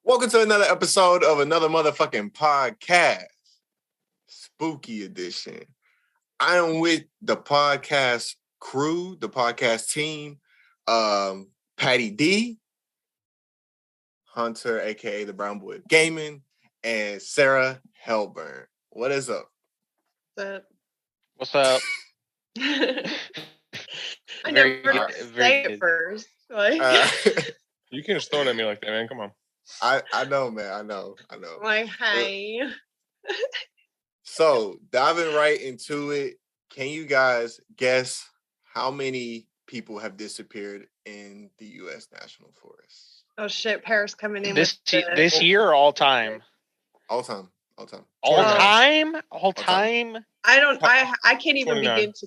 Welcome to another episode of Another Motherfucking Podcast, Spooky Edition. I am with the podcast crew, the podcast team, Patty D, Hunter, aka the Brown Boy of Gaming, and Sarah Hellburn. What is up? What's up? I never say it first. Like, you can't just throw it at me like that, man. Come on. I know, man. I know. Like, hey. So, diving right into it, can you guys guess how many people have disappeared in the U.S. National Forest? Oh shit, Paris coming in this year or all time? All time. All time? I can't even 29. begin to.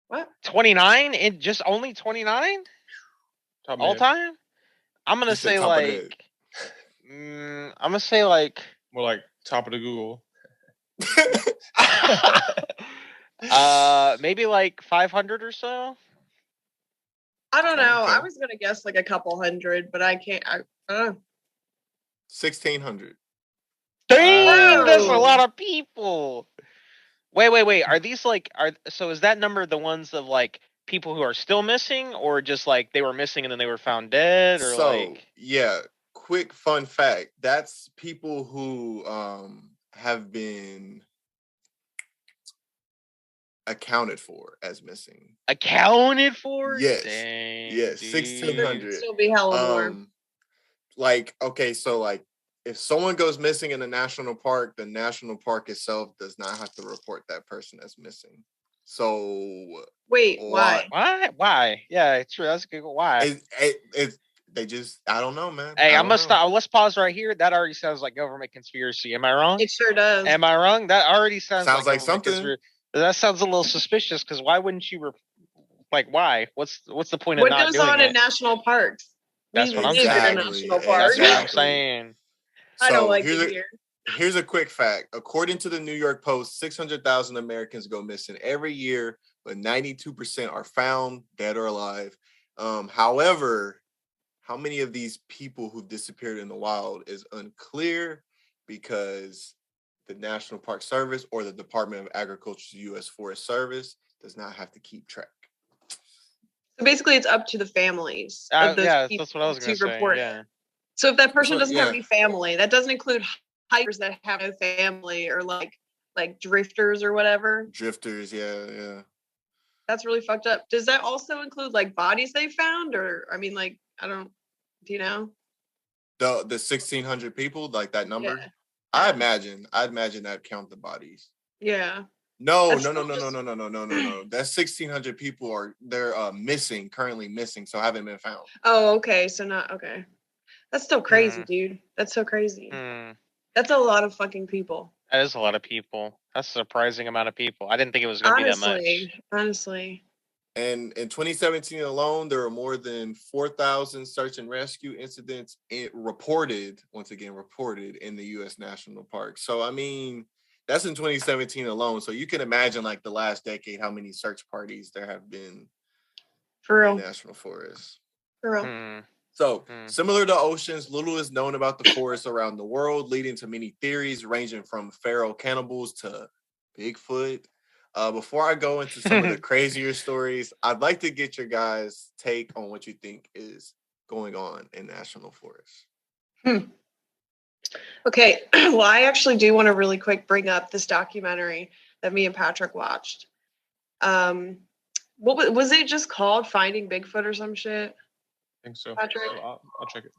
What? 29? And just only 29? All time? I'm gonna say like. I'm gonna say like. More like top of the Google. Maybe like 500 or so. I don't know. Okay. I was gonna guess like a couple hundred, but I can't. I don't know. 1,600. Dang, that's a lot of people. Wait. Are these like so is that number the ones of like people who are still missing, or just like they were missing and then they were found dead, or So, like yeah, quick fun fact. That's people who have been accounted for as missing. accounted for? Yes. Dang, Yes, dude. 1,600. Still be hella more. Like, okay, so like if someone goes missing in a national park, the national park itself does not have to report that person as missing. So Wait, why? Why? Yeah, it's true. That's a good. Why? They just, I don't know, man. Hey, I I'm gonna stop. Let's pause right here. That already sounds like government conspiracy. Am I wrong? It sure does. Am I wrong? That already sounds like government something. That sounds a little suspicious. Because why wouldn't you? Why? What's the point What of not goes doing on it? in national parks? That's We what I'm live in a saying. national park. That's what I'm saying. I don't So like it here. here's a quick fact. According to the New York Post, 600,000 Americans go missing every year, but 92% are found dead or alive. However, how many of these people who disappeared in the wild is unclear because the National Park Service or the Department of Agriculture's U.S. Forest Service does not have to keep track. So basically, it's up to the families of those people that's what I was gonna to report. say. Yeah. So if that person doesn't have any family, that doesn't include hikers that have no family or like drifters or whatever. Drifters, yeah. That's really fucked up. Does that also include like bodies they found, or I mean, like I don't. Do you know? The 1,600 people, like that number. Yeah. I'd imagine that count the bodies. Yeah. No. That's That's 1,600 people they're currently missing, so haven't been found. Oh, okay. So not okay. That's still crazy, dude. That's so crazy. That's a lot of fucking people. That is a lot of people. That's a surprising amount of people. I didn't think it was going to be that much. Honestly. And in 2017 alone, there were more than 4,000 search and rescue incidents reported in the U.S. National Park. So, I mean, that's in 2017 alone. So you can imagine, like, the last decade, how many search parties there have been For real. in National Forest. For real. So, similar to oceans, little is known about the forests around the world, leading to many theories ranging from feral cannibals to Bigfoot. Before I go into some of the crazier stories, I'd like to get your guys' take on what you think is going on in national forests. Okay, well, I actually do want to really quick bring up this documentary that me and Patrick watched. What was it just called? Finding Bigfoot or some shit? I think so. Patrick? I'll check it.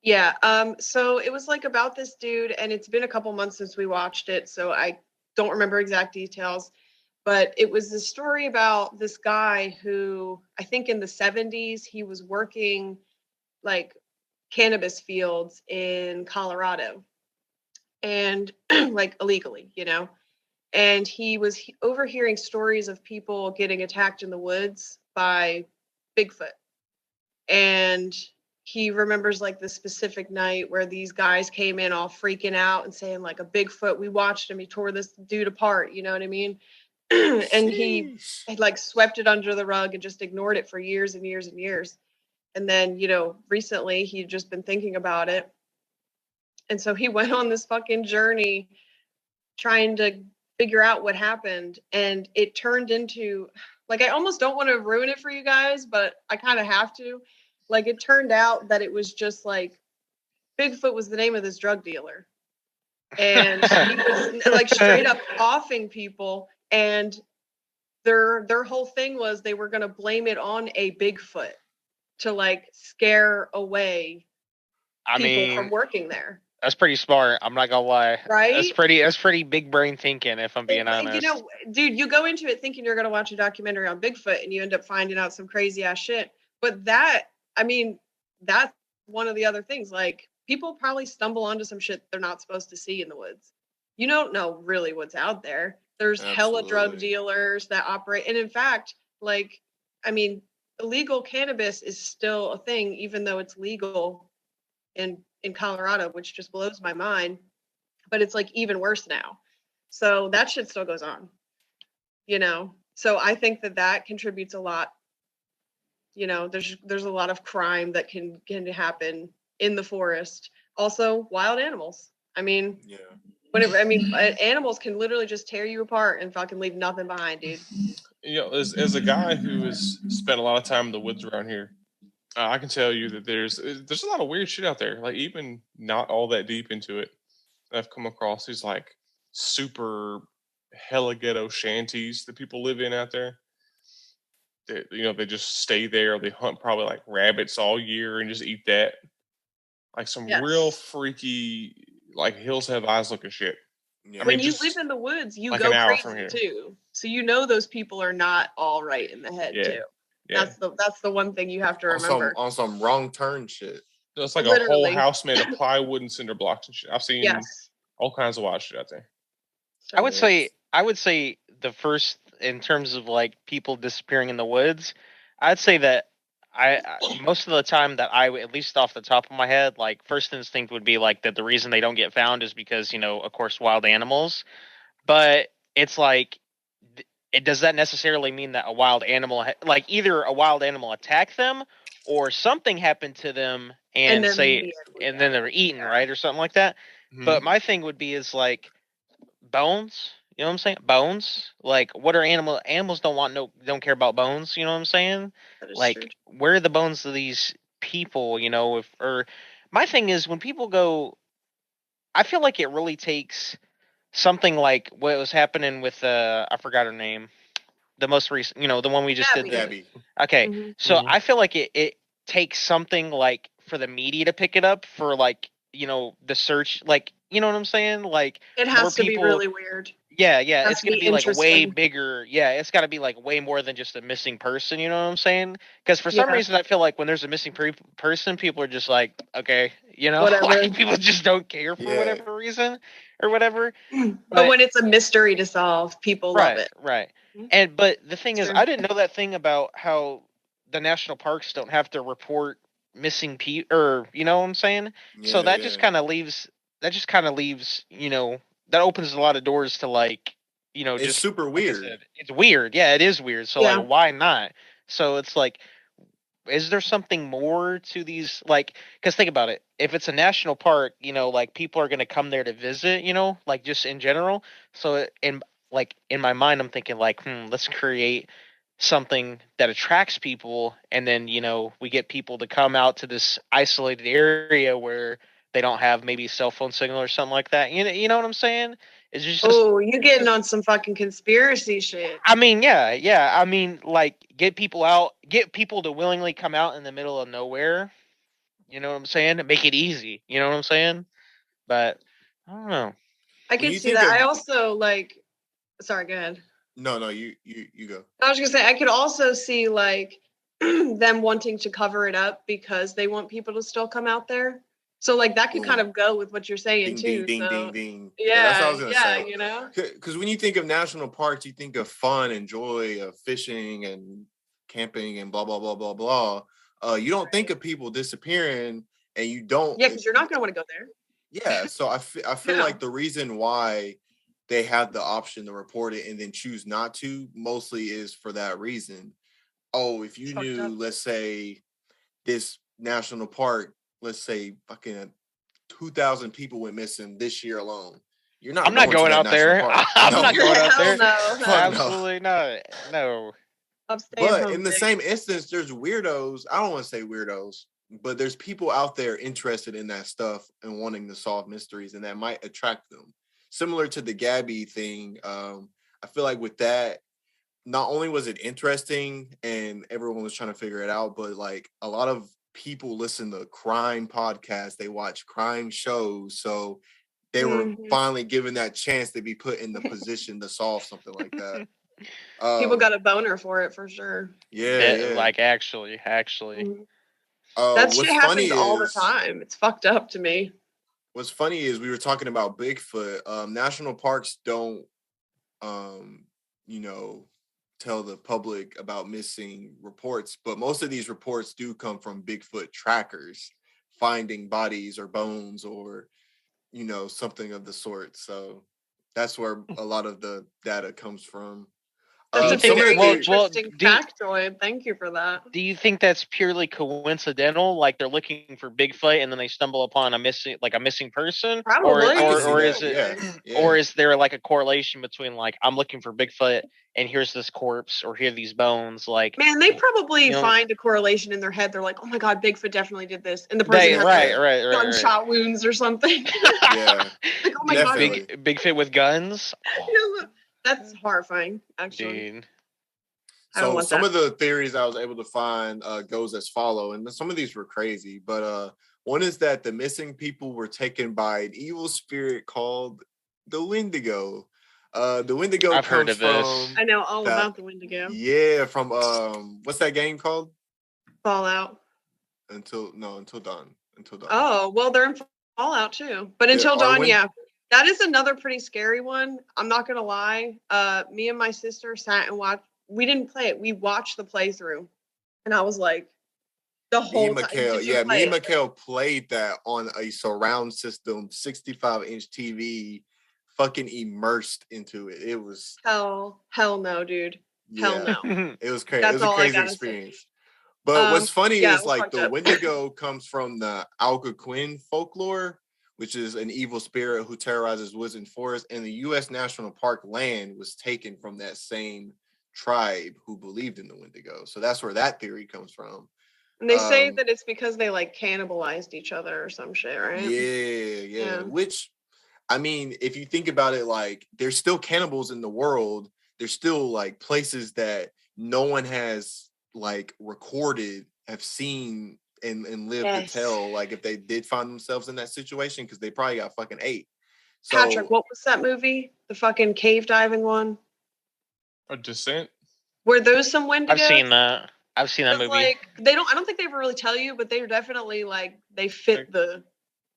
Yeah. So it was like about this dude, and it's been a couple months since we watched it, so I don't remember exact details. But it was the story about this guy who, I think in the 70s, he was working like cannabis fields in Colorado and like illegally, and he was overhearing stories of people getting attacked in the woods by Bigfoot. And he remembers like the specific night where these guys came in all freaking out and saying like a Bigfoot, we watched him, he tore this dude apart, you know what I mean? And he like swept it under the rug and just ignored it for years and years and years. And then, recently he'd just been thinking about it. And so he went on this fucking journey trying to figure out what happened. And it turned into, like, I almost don't want to ruin it for you guys, but I kind of have to. Like, it turned out that it was just like Bigfoot was the name of this drug dealer. And he was like straight up offing people. And their whole thing was they were going to blame it on a Bigfoot to like scare away people from working there. That's pretty smart. I'm not gonna lie. Right? That's pretty big brain thinking, if I'm being honest. You know, dude, you go into it thinking you're gonna watch a documentary on Bigfoot and you end up finding out some crazy ass shit. But that's one of the other things. Like, people probably stumble onto some shit they're not supposed to see in the woods. You don't know really what's out there. There's hella drug dealers that operate. And in fact, like, I mean, illegal cannabis is still a thing, even though it's legal in Colorado, which just blows my mind. But it's like even worse now. So that shit still goes on, you know? So I think that contributes a lot. You know, there's a lot of crime that can happen in the forest. Also, wild animals. I mean, animals can literally just tear you apart and fucking leave nothing behind, dude. You know, as a guy who has spent a lot of time in the woods around here, I can tell you that there's a lot of weird shit out there. Like, even not all that deep into it, I've come across these like super hella ghetto shanties that people live in out there. That, you know, they just stay there. They hunt probably like rabbits all year and just eat that. Like some real freaky, like Hills Have Eyes looking shit. Yeah. When you live in the woods, you like go crazy too. So you know those people are not all right in the head too. Yeah. That's the one thing you have to remember. On some wrong turn shit. It's like a whole house made of plywood and cinder blocks and shit. I've seen all kinds of wild shit out there. So I would say the first, in terms of like people disappearing in the woods, I'd say that I most of the time that I, at least off the top of my head, like first instinct would be like that the reason they don't get found is because, you know, of course, wild animals. But it's like, does that necessarily mean that a wild animal, like either a wild animal attacked them or something happened to them and then they were eaten, right? Or something like that. Mm-hmm. But my thing would be is like bones, you know what I'm saying? Bones. Like, what are animals don't care about bones, you know what I'm saying? Like, true. Where are the bones of these people, you know, my thing is when people go, I feel like it really takes something like what was happening with I forgot her name, the most recent, you know, the one we just did. Gabby. Okay, mm-hmm. So I feel like it takes something like for the media to pick it up, for like, you know, the search, like, you know what I'm saying? Like, it has to be really weird. Yeah, it's gonna be like way bigger. Yeah, it's got to be like way more than just a missing person. You know what I'm saying? Because for some reason, I feel like when there's a missing person, people are just like, okay, you know, like, people just don't care for whatever reason or whatever. But when it's a mystery to solve, people love it. Right. But the thing is, I didn't know that thing about how the national parks don't have to report missing people, or you know what I'm saying? Yeah, so that just kind of leaves. You know, that opens a lot of doors to, like, you know, it's just super weird. It's weird. Yeah, it is weird. So like, why not? So it's like, is there something more to these? Like, because think about it. If it's a national park, you know, like people are going to come there to visit, you know, like just in general. So in my mind, I'm thinking like, let's create something that attracts people. And then, you know, we get people to come out to this isolated area where they don't have maybe cell phone signal or something like that. You know what I'm saying? It's just you're getting on some fucking conspiracy shit. I mean, yeah. I mean, like, get people to willingly come out in the middle of nowhere. You know what I'm saying? Make it easy. You know what I'm saying? But I don't know. I can see that. I also like. Sorry, go ahead. No, you go. I was gonna say I could also see like them wanting to cover it up because they want people to still come out there. So like that could kind of go with what you're saying too. Ding. Yeah, that's what I was gonna say. You know, because when you think of national parks, you think of fun and joy of fishing and camping and blah blah blah blah blah. You don't think of people disappearing, and you don't. Yeah, because you're not gonna want to go there. Yeah, so I feel like the reason why they have the option to report it and then choose not to mostly is for that reason. Oh, if you knew, let's say, this national park, let's say fucking 2,000 people went missing this year alone. You're not. I'm not going to that out there. national park. I'm No. not going out Hell there. no. Fuck no. Absolutely not. No. I'm staying But home, in the bitch. same instance, there's weirdos. I don't want to say weirdos, but there's people out there interested in that stuff and wanting to solve mysteries, and that might attract them. Similar to the Gabby thing, I feel like with that, not only was it interesting and everyone was trying to figure it out, but like a lot of people listen to crime podcasts, they watch crime shows, so they were finally given that chance to be put in the position to solve something like that. People got a boner for it for sure. Yeah. Like actually. Mhm. That shit happens all the time. It's fucked up to me. What's funny is we were talking about Bigfoot. National parks don't, tell the public about missing reports, but most of these reports do come from Bigfoot trackers finding bodies or bones or, something of the sort. So that's where a lot of the data comes from. That's a some of very the- well, interesting factoid. Thank you for that. Do you think that's purely coincidental? Like they're looking for Bigfoot and then they stumble upon a missing person? Probably. Or is it Yeah. or is there like a correlation between like I'm looking for Bigfoot and here's this corpse or here are these bones? Like Man, they probably find a correlation in their head. They're like, oh my god, Bigfoot definitely did this. And the person They, has right. gunshot wounds or something. Yeah. Like, oh my Definitely. god. Bigfoot with guns? That's horrifying, actually. Dude. So some of the theories I was able to find goes as follow, and some of these were crazy, but one is that the missing people were taken by an evil spirit called the Windigo. The Windigo I've comes heard of this. from I know all about the Windigo. Yeah, from what's that game called? Fallout. Until Dawn. Oh, well, they're in Fallout too. But Until Dawn, yeah. That is another pretty scary one. I'm not gonna lie. Me and my sister sat and watched. We didn't play it. We watched the playthrough, and I was like, the whole time. Me and Mikhail played that on a surround system, 65-inch TV, fucking immersed into it. It was hell no, dude. Hell no. It was crazy. That's it was a crazy experience. But what's funny is like the Windigo comes from the Algonquin folklore, which is an evil spirit who terrorizes woods and forests, and the U.S. National Park land was taken from that same tribe who believed in the Windigo. So that's where that theory comes from. And they say that it's because they like cannibalized each other or some shit, right? Yeah. Which, I mean, if you think about it, like there's still cannibals in the world. There's still like places that no one has like recorded, have seen and lived to tell, like if they did find themselves in that situation, because they probably got fucking ate. So, Patrick, what was that movie? The fucking cave diving one? A Descent? Were those some Wendigos? I've seen that. I've seen that movie. Like I don't think they ever really tell you, but they're definitely like they fit the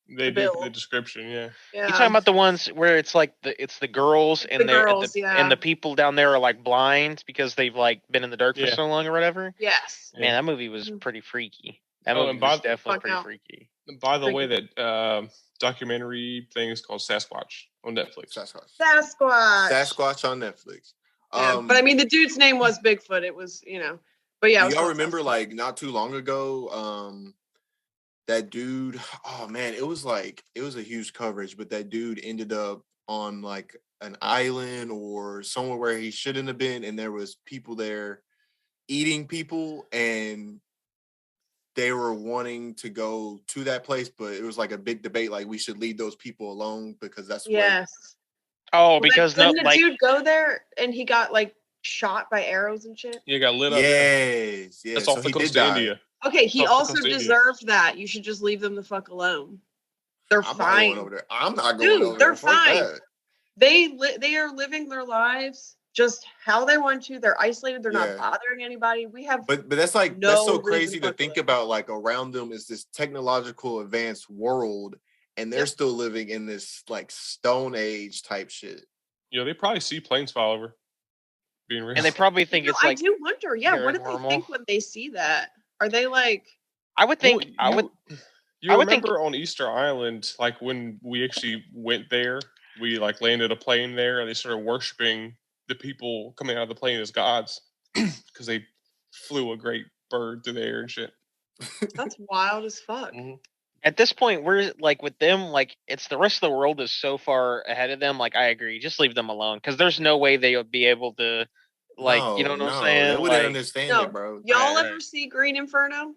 bill. The description, yeah. You talking about the ones where it's like the girls and and the people down there are like blind because they've like been in the dark for so long or whatever? Yes. Man, that movie was pretty freaky. That movie was definitely pretty freaky. By the way, that documentary thing is called Sasquatch on Netflix. Sasquatch on Netflix. Yeah, but I mean, the dude's name was Bigfoot. It was, but yeah. Do y'all remember like not too long ago, that dude, oh man, it was a huge coverage, but that dude ended up on like an island or somewhere where he shouldn't have been, and there was people there eating people, and they were wanting to go to that place, but it was like a big debate, like we should leave those people alone because that's because didn't the dude go there and he got like shot by arrows and shit? Yeah, got lit up. Yes. That's off the coast of India. Okay, he also deserved that. You should just leave them the fuck alone. They're fine. I'm not going over there. Dude, they're fine. They are living their lives just how they want to. They're isolated. They're not bothering anybody. We have but that's like that's so crazy to think about. Like around them is this technological advanced world, and they're still living in this like Stone Age type shit. Yeah, they probably see planes fly over. Being real. And they probably think it's like. I do wonder. Yeah, what do they think when they see that? Are they like? I would think. You remember on Easter Island, like when we actually went there, we like landed a plane there, and they started worshiping the people coming out of the plane as gods because they flew a great bird through the air and shit. That's wild as fuck. Mm-hmm. at this point, we're like with them, like it's the rest of the world is so far ahead of them. Like I agree, just leave them alone because there's no way they would be able to, like, you know what I'm No, saying? they wouldn't Like, understand No, it, bro. y'all Right, ever right. see Green Inferno?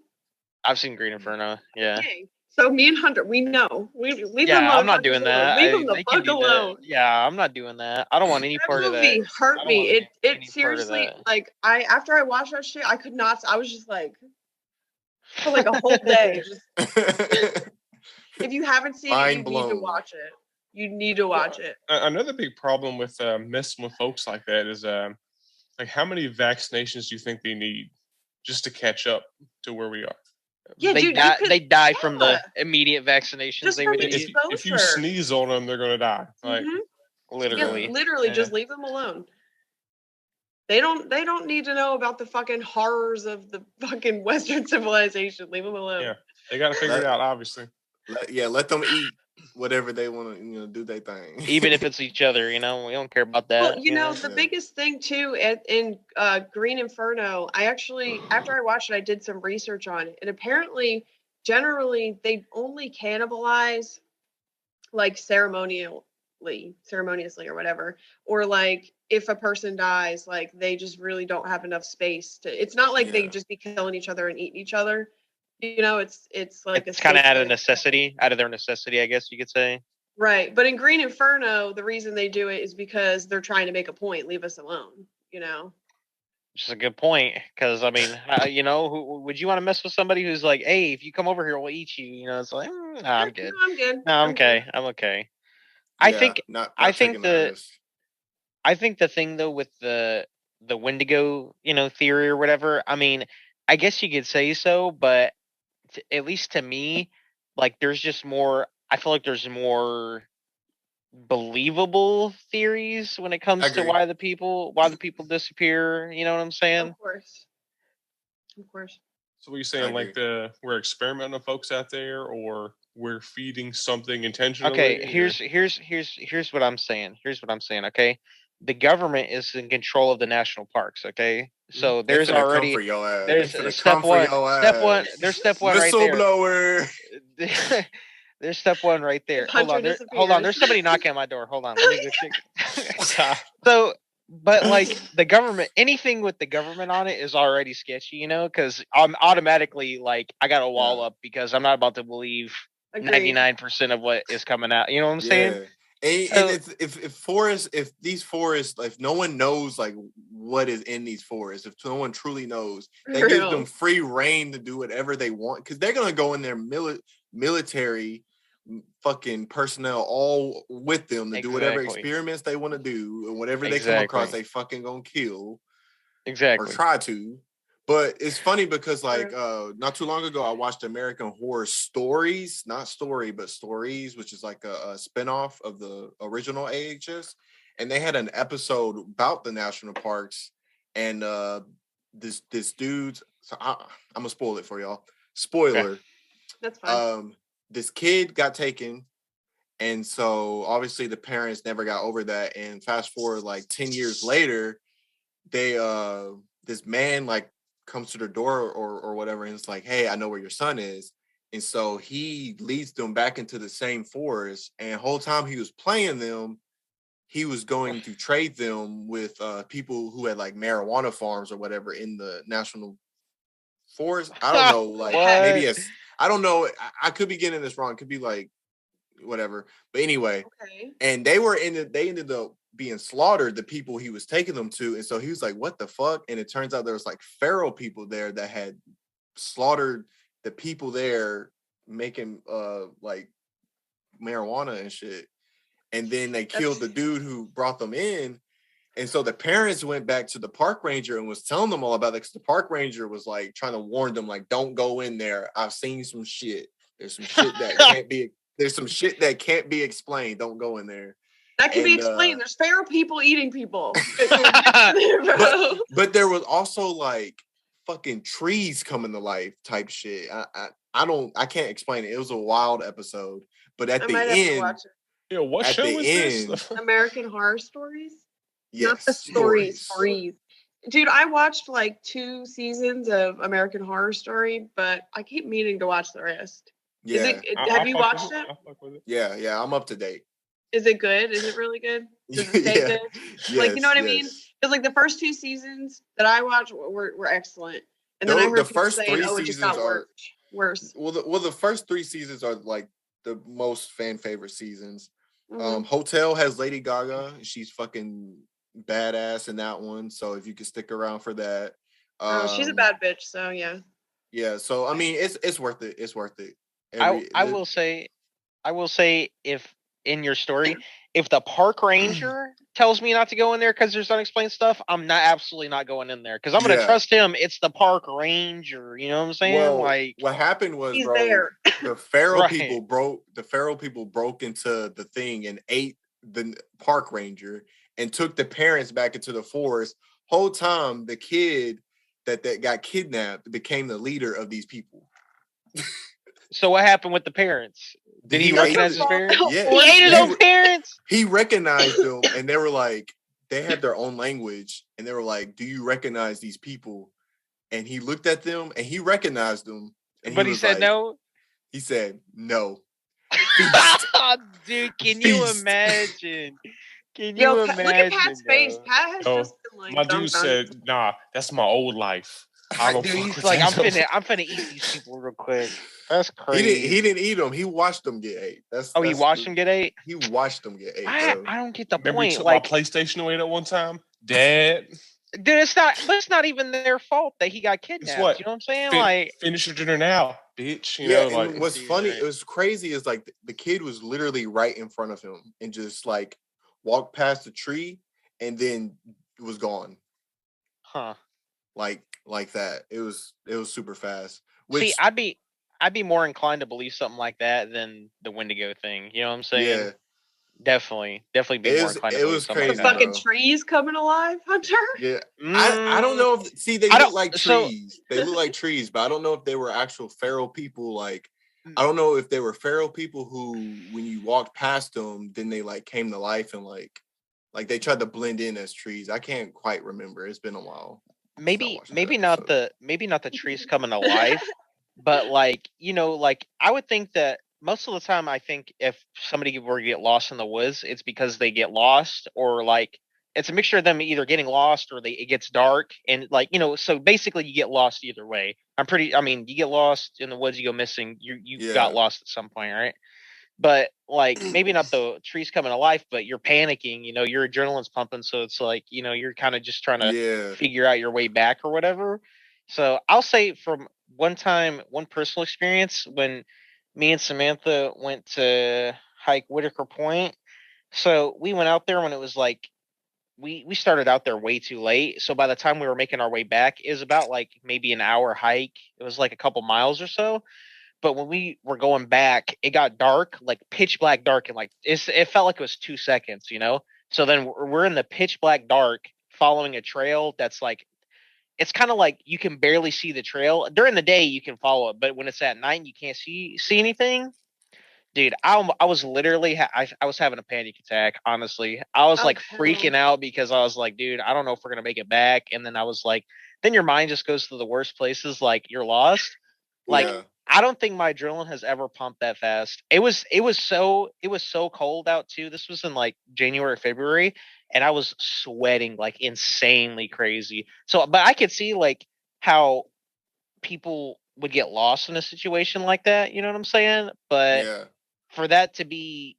I've seen Green Inferno. Yeah. Okay. So me and Hunter, we know. We leave them Yeah, I'm not motherfuckers doing alone. that. Leave them the They can fuck do that. alone. Yeah, I'm not doing that. I don't want any That part of that. movie hurt I don't me. want It any part of seriously, that. like, after I watched that shit, I could not. I was just like, for like a whole day. Just, if you haven't seen it, Mind you need to blown. watch it. You need to watch it. Another big problem with messing with folks like that is like how many vaccinations do you think they need just to catch up to where we are? Yeah, they dude, you die. could- They die from the yeah. immediate vaccinations Just they from would the need. If you exposure. sneeze on them, they're gonna die. Like Mhm. Literally. Yeah, literally, Yeah. just leave them alone. They don't need to know about the fucking horrors of the fucking Western civilization. Leave them alone. Yeah. they got to figure it out. Obviously, let them eat whatever they want to, do their thing. Even if it's each other, we don't care about that. Well, you know, the Yeah. biggest thing too in Green Inferno, I actually, after I watched it, I did some research on it, and apparently, generally, they only cannibalize like ceremoniously or whatever, or like if a person dies, like they just really don't have enough space to. It's not like they Yeah. just be killing each other and eating each other. You know, it's like It's kind of out of sacred- necessity, out of their necessity, I guess you could say. Right. But in Green Inferno, the reason they do it is because they're trying to make a point. Leave us alone, you know? Which is a good point, because I mean, would you want to mess with somebody who's like, "Hey, if you come over here, we'll eat you"? You know, it's like, nah, I'm good. No, I'm good. No, I'm okay. good. I'm okay. I think not I think taking that risk. I think the thing though with the Windigo, theory or whatever, I mean, I guess you could say so, but at least to me, like there's just more. I feel like there's more believable theories when it comes to Agree. why the people disappear. You know what I'm saying? Of course. Of course. so what are you saying? Like we're experimenting on folks out there, or we're feeding something intentionally? Okay, or- here's what I'm saying. Here's what I'm saying. Okay, the government is in control of the national parks. Okay, so They there's finna come already for your ass. there's They finna step come for one. your Step one. ass. There's step one right there. Whistleblower. There's step one right there. If Hold on. Hunter Hold on. disappears. There's somebody knocking at my door. Hold on. Let me go check. So, but like the government, anything with the government on it is already sketchy, because I'm automatically like I got a wall up because I'm not about to believe Agreed. 99% of what is coming out. You know what I'm saying? Yeah. And if these forests, if no one knows like what is in these forests, if no one truly knows, they give Real. them free reign to do whatever they want, because they're gonna go in their military fucking personnel all with them to do whatever Exactly. experiments they want to do, and whatever they come across, Exactly. they fucking gonna kill Exactly. or try to. But it's funny because like True. not too long ago I watched American Horror Stories, not Story, but Stories, which is like a spinoff of the original AHS. And they had an episode about the national parks, and this dude, so I'm gonna spoil it for y'all. Spoiler. Okay. That's fine. This kid got taken, and so obviously the parents never got over that. And fast forward like 10 years later, they this man like comes to their door or whatever, and it's like, hey, I know where your son is. And so he leads them back into the same forest, and the whole time he was playing them, he was going to trade them with people who had like marijuana farms or whatever in the national forest. I don't know, like What? maybe I don't know. I could be getting this wrong. It could be like whatever. But anyway, Okay. and they ended up being slaughtered, the people he was taking them to. And so he was like, what the fuck? And it turns out there was like feral people there that had slaughtered the people there making like marijuana and shit. And then they killed the dude who brought them in. And so the parents went back to the park ranger and was telling them all about it, because the park ranger was like trying to warn them, like, don't go in there. I've seen some shit. There's some shit that can't be explained. Don't go in there. That can be And, explained. There's feral people eating people. But there was also like fucking trees coming to life type shit. I can't explain it. It was a wild episode. But at I the might have to end, watch it. Yeah, what at show the is end, this? American Horror Stories? yes, Not the stories. Dude, I watched like 2 seasons of American Horror Story, but I keep meaning to watch the rest. Yeah, Have you watched it? I'll fuck with it. yeah, I'm up to date. Is it good? Is it really good? Does it stay good? Like, you know what I mean? Because like the first 2 seasons that I watched were excellent, and then I heard The people first saying, 3 "Oh, it just got seasons are worse." well, the first 3 seasons are like the most fan favorite seasons. Mhm. Hotel has Lady Gaga. She's fucking badass in that one. So if you could stick around for that, She's a bad bitch. So yeah. yeah. So I mean, it's worth it. It's worth it. I will say, if in your story, if the park ranger tells me not to go in there because there's unexplained stuff, I'm absolutely not going in there because I'm gonna trust him. It's the park ranger. You know what I'm saying? Well, like what happened was, He's bro, there. the feral Right. people broke into the thing and ate the park ranger and took the parents back into the forest. Whole time, the kid that got kidnapped became the leader of these people. So what happened with the parents? Did he recognize his parents? Yeah, He ate his own parents. He recognized them, and they were like, they had their own language, and they were like, "Do you recognize these people?" And he looked at them, and he recognized them, but he said no. He said no. Dude, can you imagine? Can you Yo, imagine? look at Pat's face. Pat has Oh, just been like, my dude said, "Nah, that's my old life." I don't Dude, fuck he's with like, that. I'm finna eat these people real quick. That's crazy. He didn't eat them. He watched them get ate. He watched them get ate. He watched them get ate. I Bro. don't get the Remember, he point. took Like, my PlayStation away that one time, Dad. dude, it's not even their fault that he got kidnapped. Guess what? You know what I'm saying? Like, Finish your dinner now, bitch. You yeah, know, and like what's funny, right. it was crazy is like the kid was literally right in front of him and just like walked past the tree and then was gone. huh? Like that. It was super fast. Which, See, I'd be more inclined to believe something like that than the Windigo thing. You know what I'm saying? yeah, Definitely be more inclined to believe something crazy, the like that. fucking bro. trees coming alive, Hunter. Yeah. I don't know if they I look don't- like so- trees. They look like trees, but I don't know if they were actual feral people. Like, I don't know if they were feral people who, when you walked past them, then they like came to life and like they tried to blend in as trees. I can't quite remember. It's been a while. maybe not the trees coming to life, but like, you know, like I would think that most of the time, I think if somebody were to get lost in the woods, it's because they get lost, or like it's a mixture of them either getting lost or it gets dark, and like, you know, so basically you get lost either way. I mean, you get lost in the woods, you go missing, you got lost at some point, right? But like maybe not the trees coming to life, but you're panicking, you know, your adrenaline's pumping, so it's like, you know, you're kind of just trying to figure out your way back or whatever. So I'll say from one personal experience, when me and Samantha went to hike Whitaker Point. So we went out there when it was like we started out there way too late. So by the time we were making our way back, it was about like maybe an hour hike. It was like a couple miles or so. But when we were going back, it got dark, like pitch black dark, and like it felt like it was 2 seconds, you know. So then we're in the pitch black dark, following a trail that's like, it's kind of like you can barely see the trail. During the day you can follow it, but when it's at night you can't see anything. Dude, I was literally I was having a panic attack. Honestly, I was like freaking out because I was like, dude, I don't know if we're gonna make it back. And then I was like, then your mind just goes to the worst places. Like, you're lost. Like, I don't think my adrenaline has ever pumped that fast. It was so cold out too. This was in like January, February, and I was sweating like insanely crazy. So, but I could see like how people would get lost in a situation like that. You know what I'm saying? But for that to be,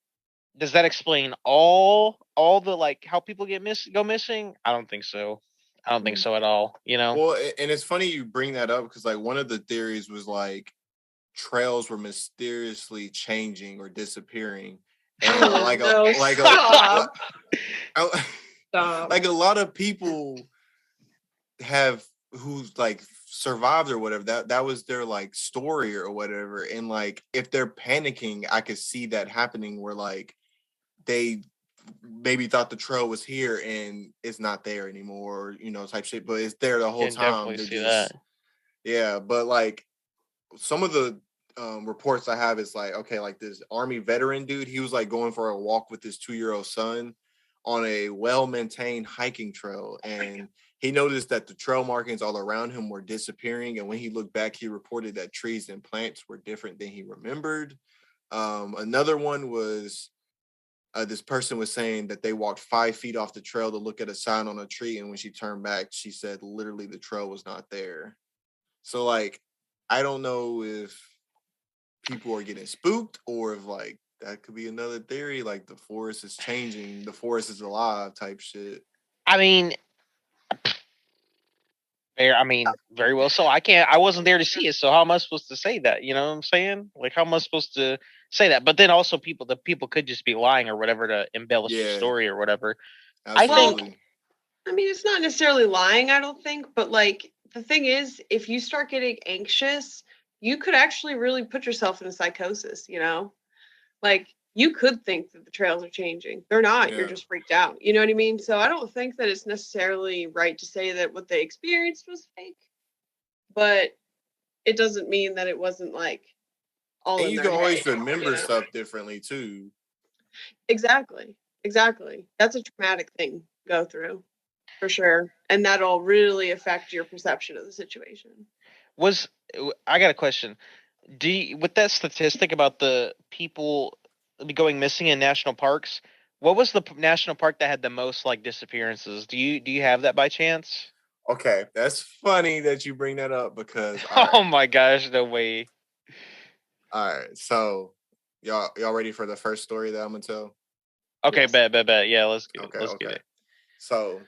does that explain all the like how people go missing? I don't think so. I don't think so at all. You know? Well, and it's funny you bring that up because like one of the theories was like trails were mysteriously changing or disappearing, and like a lot of people have who's like survived or whatever, that was their like story or whatever. And like if they're panicking, I could see that happening where like they maybe thought the trail was here and it's not there anymore, you know, type shit, but it's there the whole time. Definitely see that. Yeah, but like some of the reports I have is like, okay, like this Army veteran dude, he was like going for a walk with his 2-year-old son on a well-maintained hiking trail, and He noticed that the trail markings all around him were disappearing, and when he looked back, he reported that trees and plants were different than he remembered. Another one was this person was saying that they walked 5 feet off the trail to look at a sign on a tree, and when she turned back, she said literally the trail was not there. So, like, I don't know if people are getting spooked or if, like, that could be another theory, like the forest is changing, the forest is alive type shit. I mean, very well. So I wasn't there to see it. So how am I supposed to say that? You know what I'm saying? Like, how am I supposed to say that? But then also the people could just be lying or whatever to embellish the story or whatever. Absolutely. I mean, it's not necessarily lying, I don't think, but like the thing is, if you start getting anxious, you could actually really put yourself in a psychosis, you know? Like, you could think that the trails are changing. They're not. You're just freaked out. You know what I mean? So I don't think that it's necessarily right to say that what they experienced was fake, but it doesn't mean that it wasn't like all And in you their can always head, remember you know? stuff differently too. Exactly. That's a traumatic thing to go through, for sure. And that'll really affect your perception of the situation. I got a question. With that statistic about the people going missing in national parks, what was the national park that had the most like disappearances? Do you have that by chance? Okay, that's funny that you bring that up because Oh my gosh, no way. All right, so y'all ready for the first story that I'm gonna tell? Okay, bet. Yeah, let's get it. So,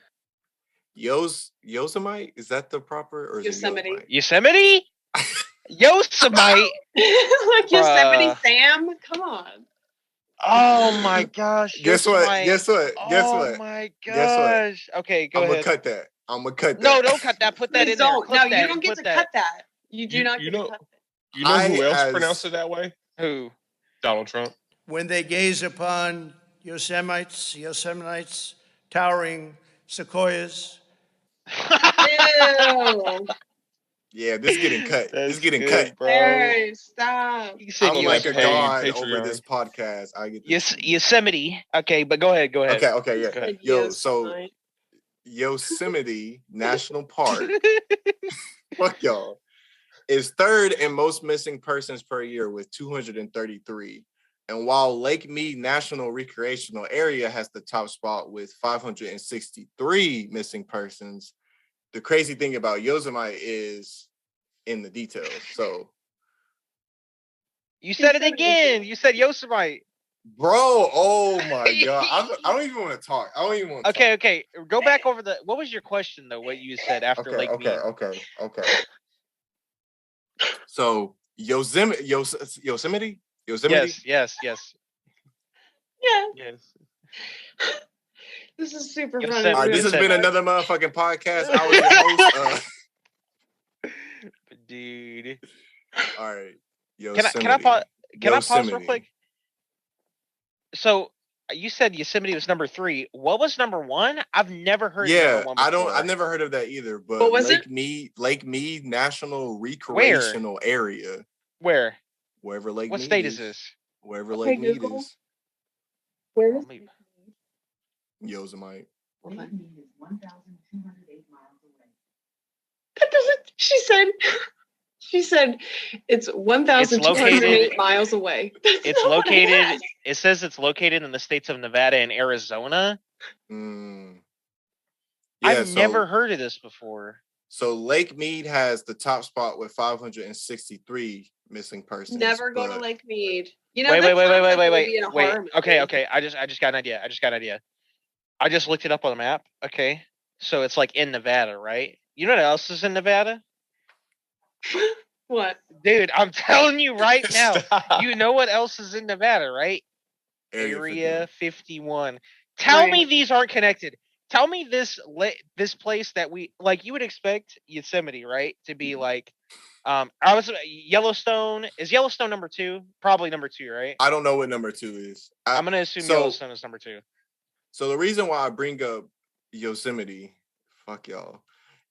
Yosemite, is that the proper or is Yosemite? it Yosemite? Yosemite? Like Yosemite Sam? Come on. Oh my gosh. Guess what? Oh my gosh. Okay, go ahead. I'm gonna cut that. No, don't cut that. Put that Please in there. No, you don't get to cut that. You do not get to cut that. You know who else pronounced it that way? Who? Donald Trump. When they gaze upon Yosemites, towering sequoias. Ew. Yeah, this is getting cut. This is getting cut, bro. Hey, stop. I'm like a god over this podcast. I get this. Yosemite. Okay, but go ahead. Okay, yeah. Yo, so Yosemite National Park, fuck y'all, is third in most missing persons per year with 233. And while Lake Mead National Recreational Area has the top spot with 563 missing persons, the crazy thing about Yosemite is in the details. So you said it again. You said Yosemite. Bro, oh my god. I don't even want to talk. I don't even want to talk. Okay. Go back over what was your question though, what you said after Lake Mead? Okay. So Yosemite? Yes. Yeah. Yes. This is super Yosemite. funny. All right, this has been another motherfucking podcast. I was your host. Dude. All right. Yosemite. Can I pause real quick? So you said Yosemite was number 3. What was number 1? I've never heard of number 1 before. I've never heard of that either, but what was Lake Mead National Recreational Area. Where? Wherever Lake What Mead state is this? Wherever Lake Mead Google. is. Where is Yosemite. Lake Mead is 1,208 miles away. That doesn't. She said it's 1,208 miles away. It's located. It says it's located in the states of Nevada and Arizona. Yeah, I've never heard of this before. So Lake Mead has the top spot with 563 missing persons. Never go to Lake Mead. You know, wait. Okay. I just got an idea. I just looked it up on the map. Okay, so it's like in Nevada, right? You know what else is in Nevada? What? Dude, I'm telling you right now. You know what else is in Nevada, right? Area 51. Tell me these aren't connected. Tell me this place that we like. You would expect Yosemite, right, to be like, Yellowstone. Is Yellowstone number 2? Probably number 2, right? I don't know what number 2 is. I'm gonna assume Yellowstone is number 2. So the reason why I bring up Yosemite, fuck y'all,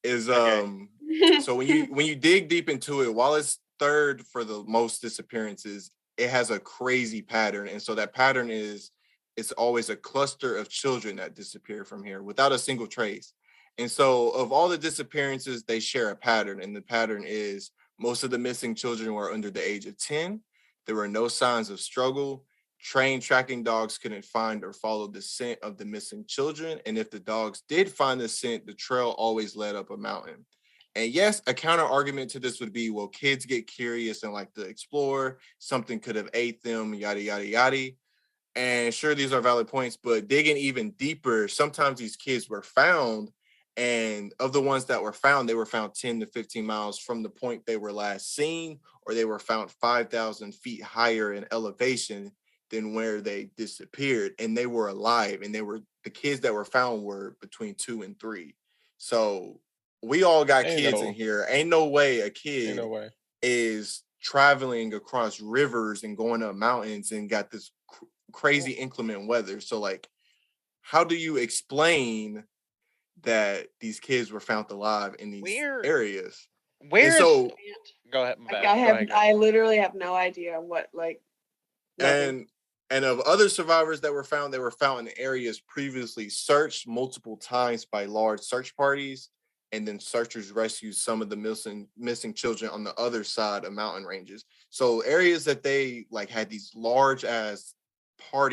is so when you dig deep into it, while it's third for the most disappearances, it has a crazy pattern, and so that pattern is it's always a cluster of children that disappear from here without a single trace. And so of all the disappearances, they share a pattern. And the pattern is most of the missing children were under the age of 10. There were no signs of struggle. Trained tracking dogs couldn't find or follow the scent of the missing children. And if the dogs did find the scent, the trail always led up a mountain. And yes, a counter argument to this would be, well, kids get curious and like to explore. Something could have ate them, yada, yada, yada. And sure, these are valid points, but digging even deeper, sometimes these kids were found. And of the ones that were found, they were found 10 to 15 miles from the point they were last seen, or they were found 5,000 feet higher in elevation than where they disappeared. And they were alive. And the kids that were found were between 2 and 3. So we all got kids in here. Ain't no way a kid is traveling across rivers and going up mountains and got this crazy inclement weather. So like, how do you explain that these kids were found alive in these areas? Go ahead. I literally have no idea what like. And of other survivors that were found, they were found in areas previously searched multiple times by large search parties, and then searchers rescued some of the missing children on the other side of mountain ranges. So areas that they like had these large ass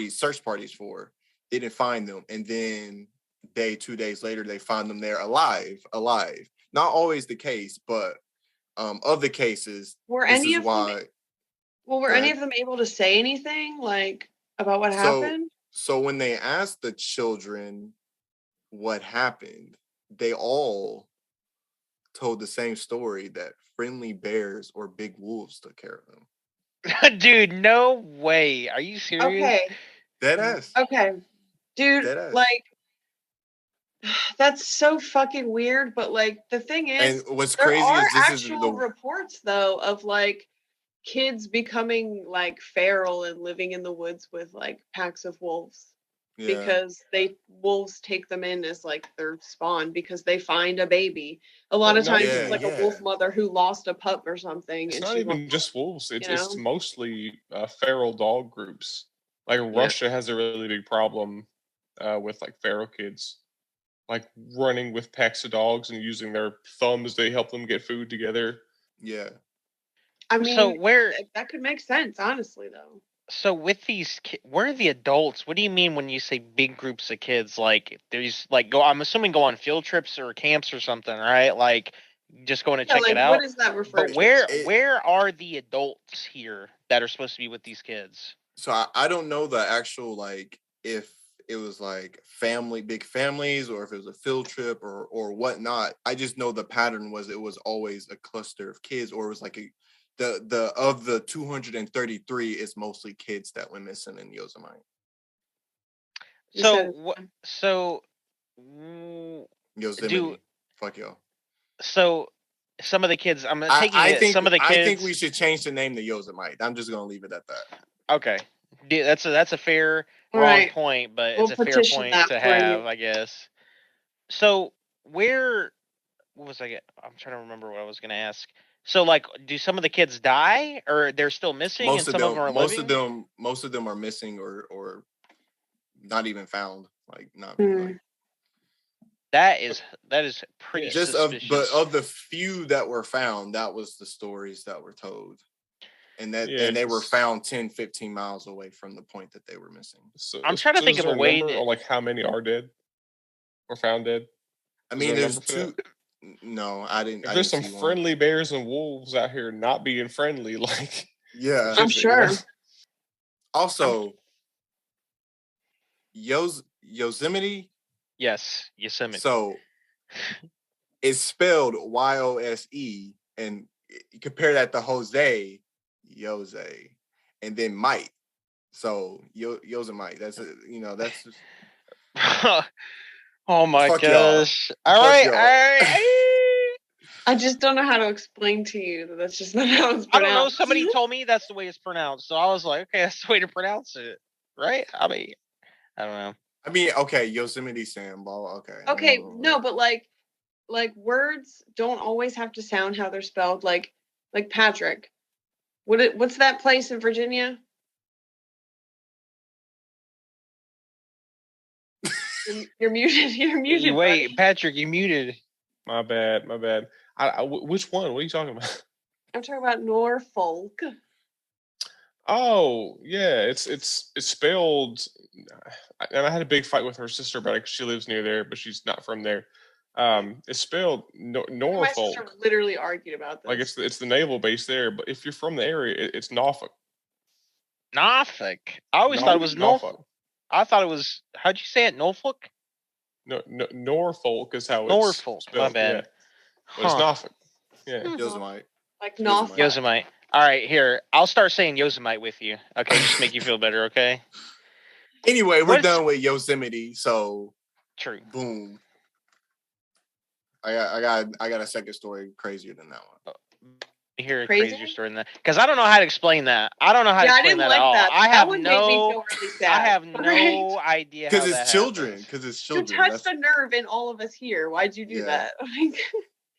search parties for, they didn't find them, and then 2 days later they find them there alive. Not always the case, but of the cases, were any of them able to say anything like about what happened? So when they asked the children what happened, they all told the same story, that friendly bears or big wolves took care of them. Dude, no way. Are you serious? Okay. Deadass. Okay. Dude, Deadass. like, that's so fucking weird, but like the thing is, and what's crazy is this actual is the reports though of like kids becoming like feral and living in the woods with like packs of wolves. Yeah. Because wolves take them in as like their spawn because they find a baby. A lot of times it's like a wolf mother who lost a pup or something. It's not even just wolves. It's mostly feral dog groups. Like Russia has a really big problem with like feral kids, like running with packs of dogs and using their thumbs. They help them get food together. Yeah. I mean, that could make sense, honestly, though. So with these, where are the adults? What do you mean when you say big groups of kids? Like there's like I'm assuming go on field trips or camps or something, right? Like just going to check it out. What does that refer to? But where are the adults here that are supposed to be with these kids? So I don't know the actual like if it was like big families, or if it was a field trip or whatnot. I just know the pattern was it was always a cluster of kids, or it was like the 233 is mostly kids that went missing in Yosemite. Yosemite. Fuck y'all. So some of the kids, I think we should change the name to Yosemite. I'm just gonna leave it at that. Okay, dude, that's a fair wrong point, but it's a fair point to have, I guess. So what was I? I'm trying to remember what I was gonna ask. So, like, do some of the kids die, or they're still missing, and some of them are living? Most of them are missing, or not even found. Like, not. Like, that is pretty suspicious. But of the few that were found, that was the stories that were told, and they were found 10, 15 miles away from the point that they were missing. So, I'm trying to think of a way to, like, how many are dead or found dead. I mean, there's two. No, I didn't. There's some friendly bears and wolves out here not being friendly, like I'm sure. Also, Yosemite. Yes, Yosemite. So it's spelled Yose, and you compare that to Jose, Yose, and then Mite. So Yosemite. That's that's. Just... Oh my gosh! All right. I just don't know how to explain to you that that's just not how it's pronounced. I don't know. Somebody told me that's the way it's pronounced, so I was like, okay, that's the way to pronounce it, right? I mean, I don't know. I mean, okay, Yosemite Sam, blah. Okay. Okay, no, but like words don't always have to sound how they're spelled. Like Patrick. What's that place in Virginia? You're muted. You're muted. Wait, buddy. Patrick, you muted. My bad. Which one? What are you talking about? I'm talking about Norfolk. Oh, yeah, it's spelled. And I had a big fight with her sister about it 'cause she lives near there, but she's not from there. It's spelled My Norfolk. sister literally argued about this. Like it's the naval base there, but if you're from the area, it's Norfolk. Norfolk. I always thought it was Norfolk. Norfolk. I thought it was. How'd you say it? Norfolk. No, Norfolk is how it's Norfolk. spelled. My bad. Yeah. But it's Norfolk. Yeah. Yosemite. Like Norfolk. Yosemite. All right, here. I'll start saying Yosemite with you. Okay, just make you feel better. Okay. Anyway, we're What's- done with Yosemite, so True. boom. I got a second story crazier than that one. Hear a Crazy? crazier story than that because I don't know how to explain that. I don't know how to Yeah, I explain didn't that at like all. that. I That have one made me no. feel really sad. I have Right? no idea how Because that it's children. happens. Because it's You children. touched a nerve in all of us here. Why'd you do Yeah. that? Like,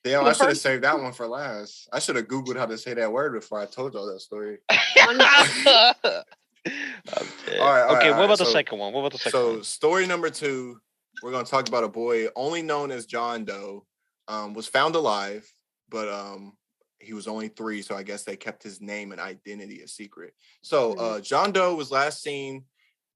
Damn, the I should have first- saved that one for last. I should have Googled how to say that word before I told y'all that story. I'm dead. All right, Okay, what about the so- second one? What about the second So one? story number 2, we're gonna talk about a boy only known as John Doe, was found alive, but he was only 3, so I guess they kept his name and identity a secret. So John Doe was last seen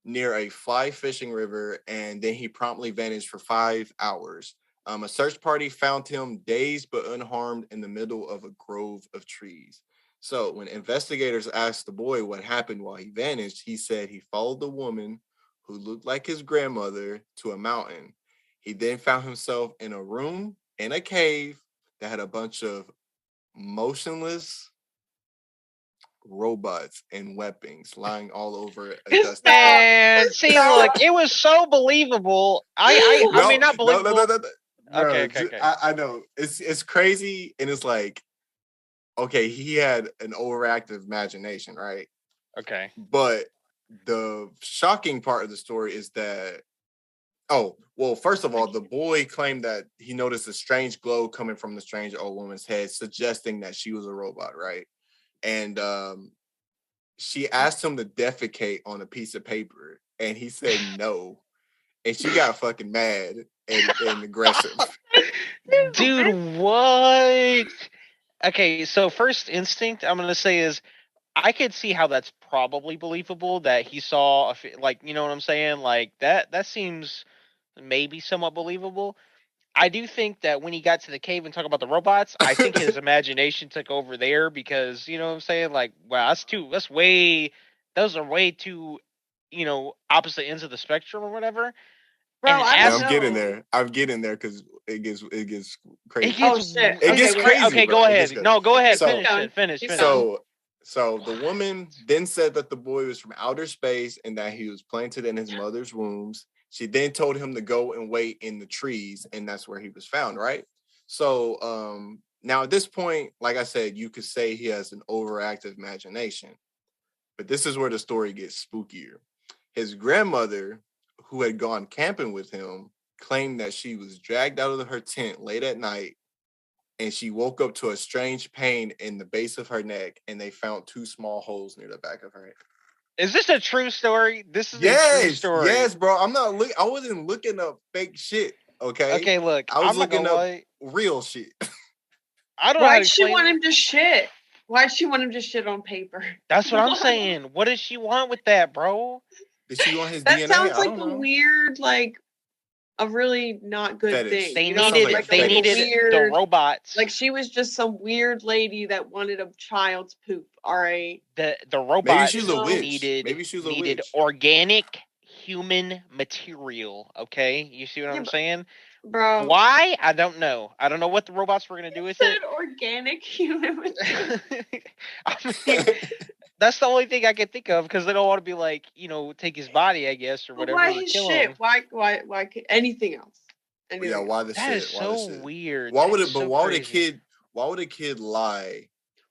near a fly fishing river, and then he promptly vanished for 5 hours. A search party found him dazed but unharmed in the middle of a grove of trees. So when investigators asked the boy what happened while he vanished, he said he followed the woman who looked like his grandmother to a mountain. He then found himself in a room in a cave that had a bunch of motionless robots and weapons lying all over a dusty. Man, see, look, it was so believable. I mean, not believable. No. Bro, Okay. I know it's crazy, and it's like, okay, he had an overactive imagination, right? Okay. But the shocking part of the story is that, first of all, the boy claimed that he noticed a strange glow coming from the strange old woman's head, suggesting that she was a robot, right? And she asked him to defecate on a piece of paper, and he said no. And she got fucking mad and aggressive. Dude, what? Okay, so first instinct I'm gonna say is I could see how that's probably believable that he saw like, you know what I'm saying? Like that seems maybe somewhat believable. I do think that when he got to the cave and talk about the robots, I think his imagination took over there because, you know what I'm saying? Like, wow, those are way too, opposite ends of the spectrum or whatever. bro, And I Yeah, don't I'm getting know. there. I'm getting there because it gets crazy. It gets, shit. It gets Okay, crazy. Okay, bro. go It ahead. gets good. No, go ahead. So- Finish. Keep So the woman then said that the boy was from outer space and that he was planted in his mother's wombs. She then told him to go and wait in the trees, and that's where he was found, right? So now at this point, like I said, you could say he has an overactive imagination. But this is where the story gets spookier. His grandmother, who had gone camping with him, claimed that she was dragged out of her tent late at night, and she woke up to a strange pain in the base of her neck, and they found 2 small holes near the back of her head. Is this a true story? This is a true story. Yes, bro. I wasn't looking up fake shit. Okay. Okay, look. I was I'm not looking gonna up lie. real shit. I don't know how to Why'd she explain want it. him to shit? Why'd she want him to shit on paper? That's what I'm saying. What does she want with that, bro? Did she want his That DNA? sounds I like don't a know. weird, like a really not good Fetish. thing. They You know, needed like a they little needed the weird, robots. like she was just some weird lady that wanted a child's poop. All right. the robots she's a witch. needed Maybe she's a needed witch. organic human material. Okay, you see what Yeah, I'm but- saying? Bro. Why? I don't know. I don't know what the robots were gonna do with Said it. organic human material. I mean, that's the only thing I can think of because they don't want to be like, take his body, I guess, or But whatever. why or his kill shit? him. Why anything else? Anything Yeah, else. why the That shit? is Why the so shit? weird. Why That would is it? But so why would a crazy. kid lie?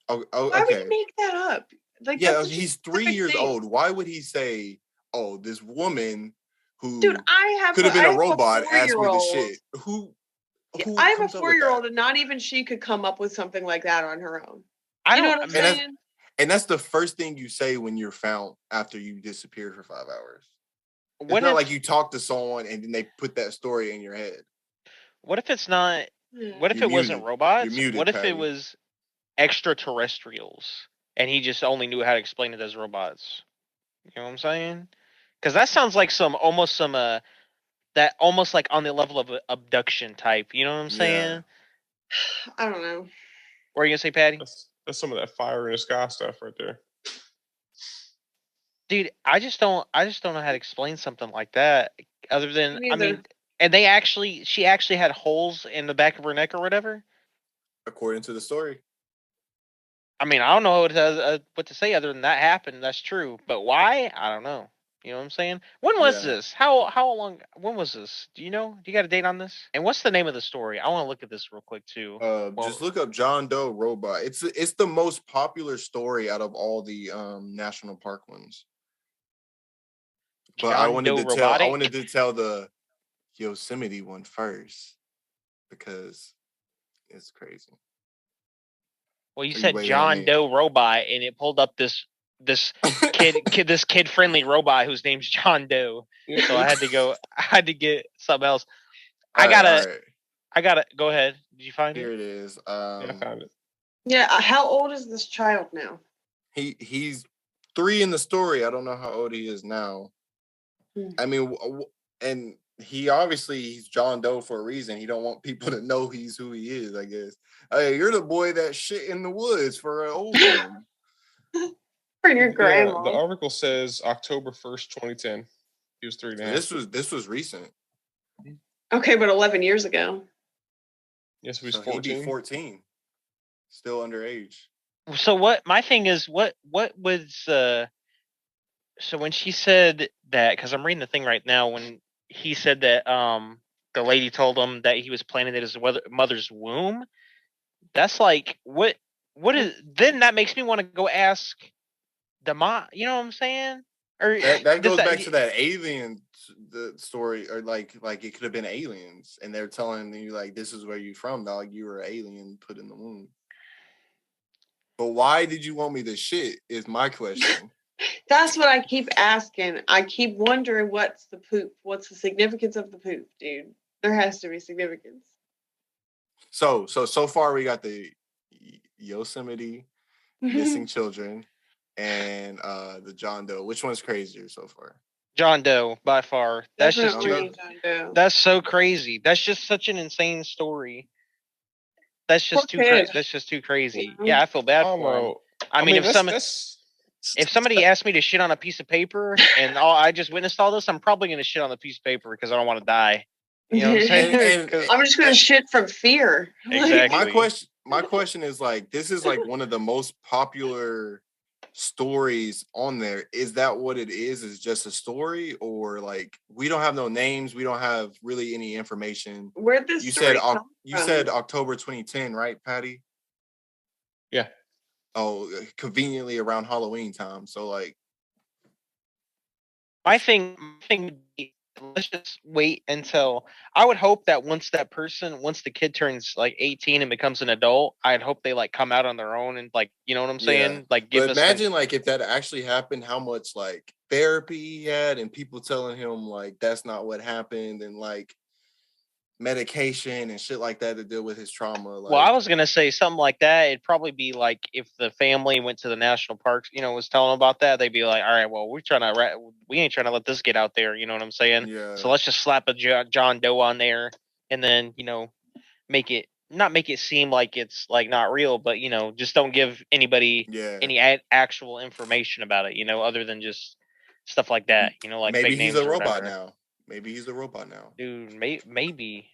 Oh, Why would okay. you make that up? Like, Yeah, that's such a he's 3 specific years thing. old. Why would he say, "Oh, this woman who Dude, I could have been I a have robot asked me to 4-year-old. shit"? Who I have comes a up with 4-year-old, that? and not even she could come up with something like that on her own. I You know don't. what I'm And that's- saying? And that's the first thing you say when you're found after you disappeared for 5 hours. It's What not if like you talk to someone and then they put that story in your head. what if it's not? What if You're it wasn't muted. You're robots? muted, What if it Patty. was extraterrestrials and he just only knew how to explain it as robots? You know what I'm saying? Because that sounds like some that almost like on the level of a abduction type. You know what I'm Yeah. saying? I don't know. What are you gonna say, Patty? That's some of that fire in the sky stuff right there. Dude, I just don't know how to explain something like that. Other than Me I mean, neither. and she actually had holes in the back of her neck or whatever. According to the story. I mean, I don't know what to say other than that happened. That's true, but why? I don't know. You know what I'm saying? When was Yeah. this? How long? When was this? Do you know? Do you got a date on this? And what's the name of the story? I want to look at this real quick too. Just look up John Doe robot. It's the most popular story out of all the national park ones. But I John Doe robotic. wanted to tell the Yosemite one first because it's crazy. Well, you Are you said waiting on John me? Doe robot, and it pulled up this kid friendly robot whose name's John Doe. So I had to get something else. All right. I gotta go ahead. Did you find Here it? it is. Yeah, I found it. Yeah, how old is this child now? He's 3 in the story. I don't know how old he is now. I mean, and he's John Doe for a reason. He don't want people to know he's who he is, I guess. Hey, you're the boy that shit in the woods for an old one. For your Yeah, grandma. the article says October 1st, 2010. He was 3.5. So this was recent. Okay, but 11 years ago. Yes, he was So he'd be 14. 14. Still underage. So what? My thing is, what was so when she said that, because I'm reading the thing right now, when he said that the lady told him that he was planted in his mother's womb, that's like what is then that makes me want to go ask the mom. You know what I'm saying? Or That goes back to that alien the story, or like it could have been aliens, and they're telling you like this is where you from, dog. You were an alien put in the womb. But why did you want me to shit? Is my question. That's what I keep asking. I keep wondering what's the poop? What's the significance of the poop, dude? There has to be significance. So far we got the Yosemite missing children and the John Doe. Which one's crazier so far? John Doe by far. That's just Definitely too. John Doe. That's so crazy. That's just such an insane story. That's just Poor kid. That's just too crazy. Yeah. Yeah, I feel bad I don't for him. know. I mean, that's if somebody asked me to shit on a piece of paper and I just witnessed all this, I'm probably going to shit on the piece of paper because I don't want to die. You know what I'm saying? I'm just gonna shit from fear. Exactly. My question is like, this is like one of the most popular stories on there. Is that what it is? Is just a story, or like we don't have no names, we don't have really any information? Where'd this You story said come you from? said October 2010, right, Patty? Yeah. Oh, conveniently around Halloween time. So like, My thing would be, let's just wait until I would hope that once the kid turns like 18 and becomes an adult, I'd hope they like come out on their own and like, you know what I'm saying? yeah. Like give But us imagine like if that actually happened, how much like therapy he had and people telling him like that's not what happened, and like medication and shit like that to deal with his trauma. Like, well, I was gonna say something like that. It'd probably be like if the family went to the national parks, was telling them about that. They'd be like, "All right, well, we ain't trying to let this get out there." You know what I'm saying? yeah, So let's just slap a John Doe on there, and then make it not make it seem like it's like not real, but just don't give anybody yeah. any actual information about it. Other than just stuff like that. Like Maybe fake he's names a or robot whatever. now. Maybe he's a robot now. Dude, maybe,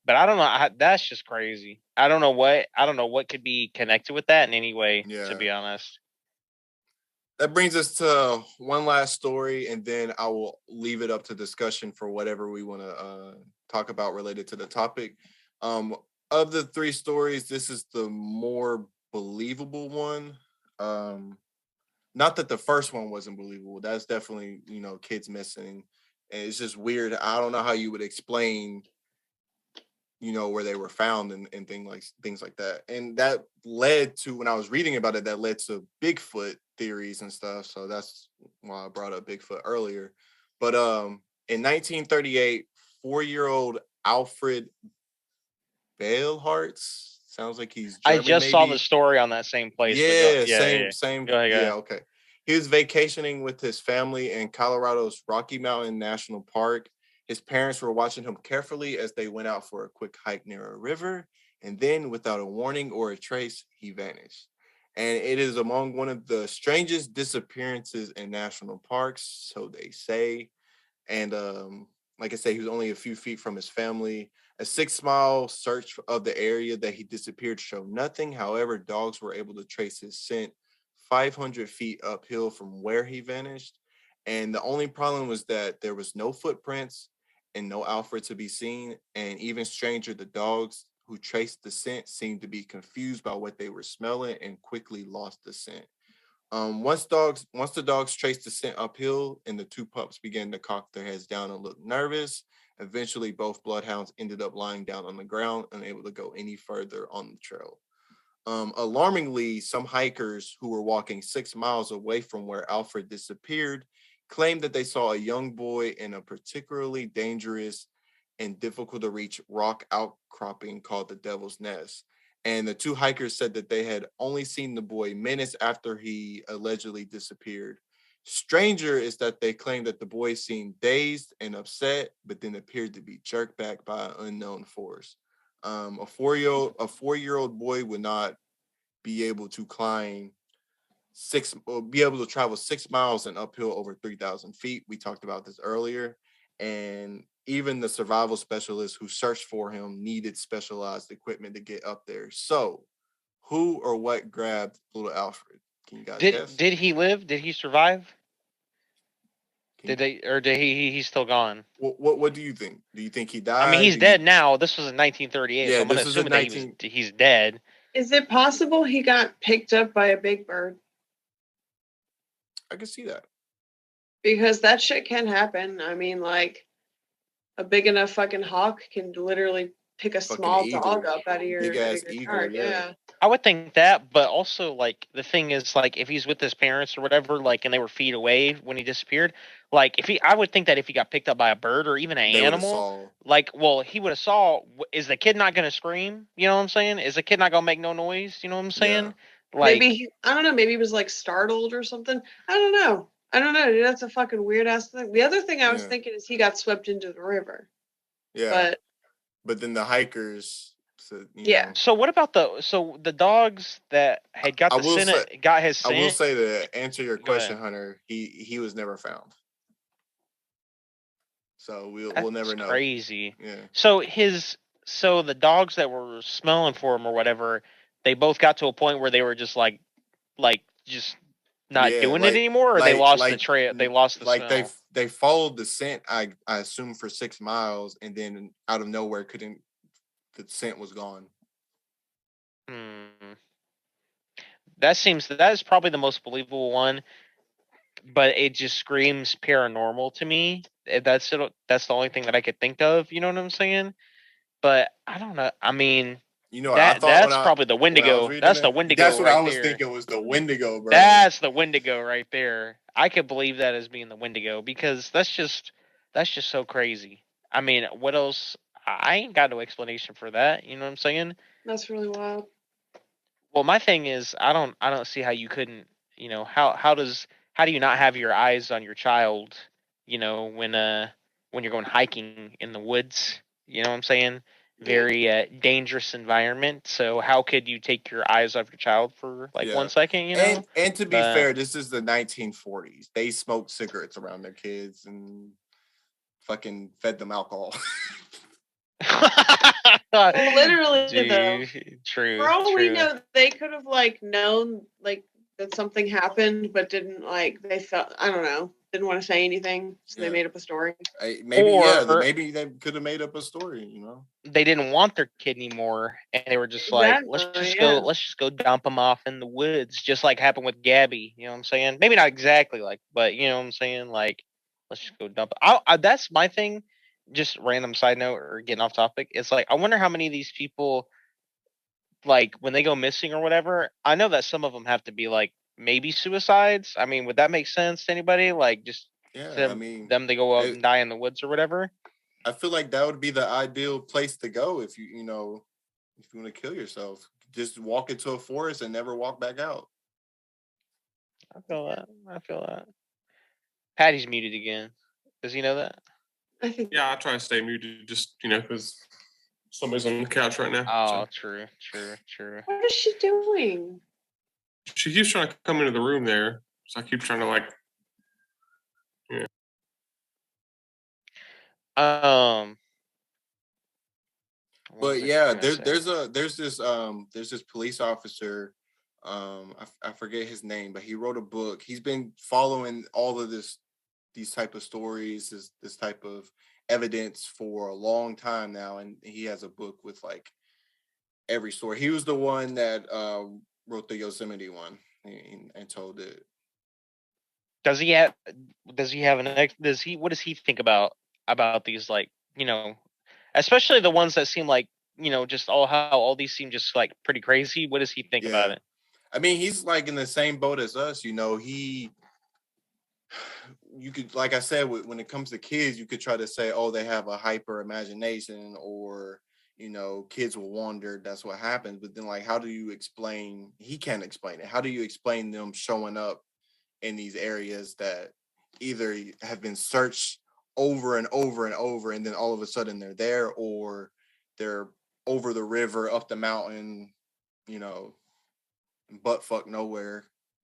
but I don't know. That's just crazy. I don't know what could be connected with that in any way. Yeah. To be honest, That brings us to one last story, and then I will leave it up to discussion for whatever we want to talk about related to the topic. Of the 3 stories, this is the more believable one. Not that the first one wasn't believable. That's definitely, kids missing. And it's just weird. I don't know how you would explain, where they were found and things like that. And that led to, when I was reading about it, that led to Bigfoot theories and stuff. So that's why I brought up Bigfoot earlier. But in 1938, 4-year-old Alfred Bale Hearts, sounds like he's I German, just saw maybe. the story on that same place. Yeah, Yeah. same. Go ahead, go Yeah, ahead. okay. He was vacationing with his family in Colorado's Rocky Mountain National Park. His parents were watching him carefully as they went out for a quick hike near a river, and then, without a warning or a trace, he vanished. And it is among one of the strangest disappearances in national parks, so they say. And like I say, he was only a few feet from his family. A 6-mile search of the area that he disappeared showed nothing. However, dogs were able to trace his scent 500 feet uphill from where he vanished. And the only problem was that there was no footprints and no Alfred to be seen. And even stranger, the dogs who traced the scent seemed to be confused by what they were smelling and quickly lost the scent. Once the dogs traced the scent uphill and the two pups began to cock their heads down and look nervous, eventually both bloodhounds ended up lying down on the ground, unable to go any further on the trail. Alarmingly, some hikers who were walking 6 miles away from where Alfred disappeared claimed that they saw a young boy in a particularly dangerous and difficult to reach rock outcropping called the Devil's Nest. And the two hikers said that they had only seen the boy minutes after he allegedly disappeared. Stranger is that they claimed that the boy seemed dazed and upset, but then appeared to be jerked back by an unknown force. A 4-year-old boy would not be able to be able to travel 6 miles and uphill over 3,000 feet. We talked about this earlier. And even the survival specialists who searched for him needed specialized equipment to get up there. So, who or what grabbed little Alfred? Can you guys guess? Did he live? Did he survive? Can Did he's still gone? what do you think? Do you think he died? I mean, he's dead now. This was in 1938, Yeah, so I'm gonna this is in assume that 19 he's dead. Is it possible he got picked up by a big bird? I can see that. Because that shit can happen. I mean, like, a big enough fucking hawk can literally pick a Fucking small eagle. dog up out of your, Big out ass of your eagle, yard. yeah. Yeah. I would think that, but also like the thing is like if he's with his parents or whatever, like and they were feet away when he disappeared, like I would think that if he got picked up by a bird or even an They would've animal, saw. like well he would have saw. Is the kid not gonna scream? You know what I'm saying? Is the kid not gonna make no noise? You know what I'm saying? Like Maybe I don't know. Maybe he was like startled or something. I don't know. Dude, that's a fucking weird ass thing. The other thing I was Yeah. thinking is he got swept into the river. Yeah. But then the hikers said, you know. so what about the dogs that had got I the will scent say- got his I will scent? say to answer your Go ahead. question, Hunter, he was never found. So we'll That's never know. crazy. Yeah. So the dogs that were smelling for him or whatever, they both got to a point where they were just like just not Yeah, doing like- it anymore, or they lost the like- trail. They lost the like smell. they followed the scent, I assume, for 6 miles, and then out of nowhere the scent was gone. That is probably the most believable one, but it just screams paranormal to me. That's it. That's the only thing that I could think of. You know what I'm saying? But I don't know. I mean, You know what I thought that's probably the Wendigo. That's the Wendigo. That's what right I was there. thinking was the Wendigo, bro. That's the Wendigo right there. I could believe that as being the Wendigo because that's just so crazy. I mean, what else? I ain't got no explanation for that. You know what I'm saying? That's really wild. Well, my thing is, I don't see how you couldn't. You know, how do you not have your eyes on your child? You know, when you're going hiking in the woods. You know what I'm saying? Very dangerous environment. So how could you take your eyes off your child for like 1 second? You know. And to be fair, this is the 1940s. They smoked cigarettes around their kids and fucking fed them alcohol. Literally, though. True. For all we know, they could have like known like that something happened, but didn't like they felt I don't know, didn't want to say anything, so they made up a story. Maybe they could have made up a story. You know, they didn't want their kid anymore, and they were just like, let's just go dump them off in the woods, just like happened with Gabby. You know what I'm saying? Maybe not exactly like, but you know what I'm saying? Like, let's just go dump. That's my thing. Just random side note or getting off topic. It's like I wonder how many of these people, like when they go missing or whatever. I know that some of them have to be like maybe suicides. I mean, would that make sense to anybody? Like just Yeah, I mean, them to go out and die in the woods or whatever. I feel like that would be the ideal place to go if you know, if you want to kill yourself. Just walk into a forest and never walk back out. I feel that. Patty's muted again. Does he know that? I think. Yeah, I try to stay muted just, because somebody's on the couch right now. Oh, so. true. What is she doing? She keeps trying to come into the room there. So I keep trying to yeah. But yeah, there's this police officer, I forget his name, but he wrote a book. He's been following all of these type of stories, this type of evidence for a long time now, and he has a book with like every story. He was the one that wrote the Yosemite one and told it. Does he have what does he think about these, like, especially the ones that seem like, just how all these seem just like pretty crazy? What does he think about it? I mean, he's like in the same boat as us, you could, like I said, when it comes to kids, you could try to say, oh, they have a hyper imagination, or kids will wander, that's what happens. But then, like, how do you explain? He can't explain it. How do you explain them showing up in these areas that either have been searched over and over and over, and then all of a sudden they're there, or they're over the river, up the mountain, butt fuck nowhere.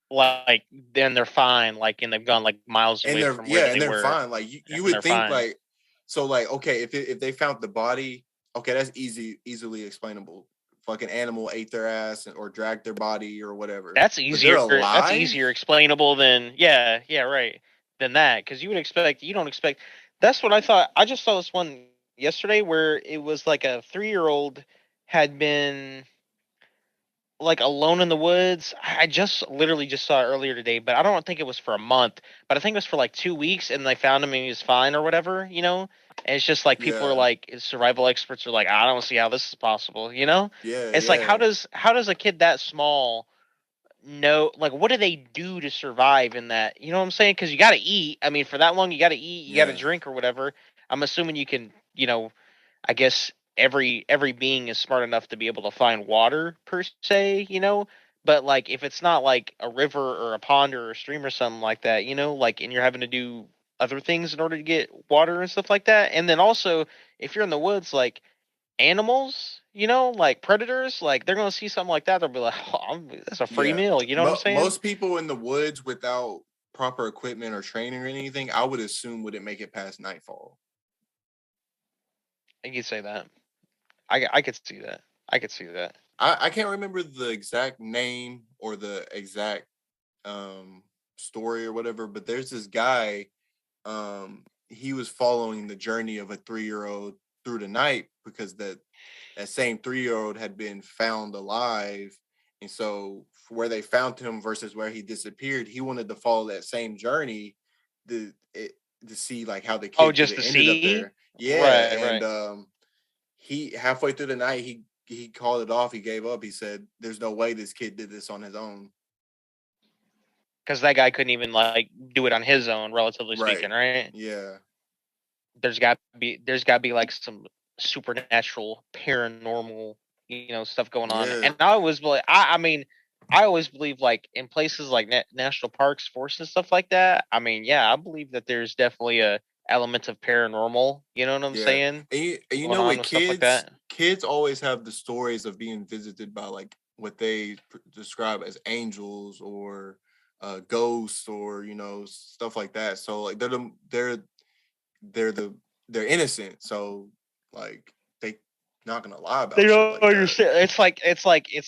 Like, then they're fine, like, and they've gone like miles away from where they were. Fine. Like you would think fine. Like, so like, okay, if they found the body, okay, that's easily explainable. Fucking animal ate their ass or dragged their body or whatever. That's easier. That's easier explainable than right, than that, because you don't expect. That's what I thought. I just saw this one yesterday where it was like a 3-year-old had been like alone in the woods. I literally just saw it earlier today, but I don't think it was for a month, but I think it was for like 2 weeks, and they found him and he was fine or whatever, And it's just like people are like, survival experts are like, I don't see how this is possible, Yeah. It's like, how does a kid that small know, like, what do they do to survive in that? You know what I'm saying? Because you got to eat. I mean, for that long, you got to eat, you got to drink or whatever. I'm assuming you can, I guess every being is smart enough to be able to find water per se, but like, if it's not like a river or a pond or a stream or something like that, like, and you're having to do other things in order to get water and stuff like that. And then also, if you're in the woods, like, animals, like predators, like, they're gonna see something like that, they'll be like, oh, that's a free meal, you know what I'm saying? Most people in the woods without proper equipment or training or anything, I would assume, wouldn't make it past nightfall. I could say that. I could see that. I can't remember the exact name or the exact story or whatever, but there's this guy, he was following the journey of a 3-year-old through the night, because that same 3-year-old had been found alive, and so where they found him versus where he disappeared, he wanted to follow that same journey to see like how the kid just to ended see up there. Yeah, right. And he, halfway through the night, he called it off. He gave up. He said, "There's no way this kid did this on his own." Because that guy couldn't even like do it on his own, relatively speaking, right? Yeah. There's got to be like some supernatural, paranormal, stuff going on. Yeah. And I always believe, I always believe, like, in places like national parks, forests, and stuff like that. I mean, yeah, I believe that there's definitely a element of paranormal. You know what I'm saying? And you know, with kids, like kids always have the stories of being visited by like what they describe as angels or ghosts, or stuff like that. So like they're innocent. So like they not gonna lie about. They don't understand. That. It's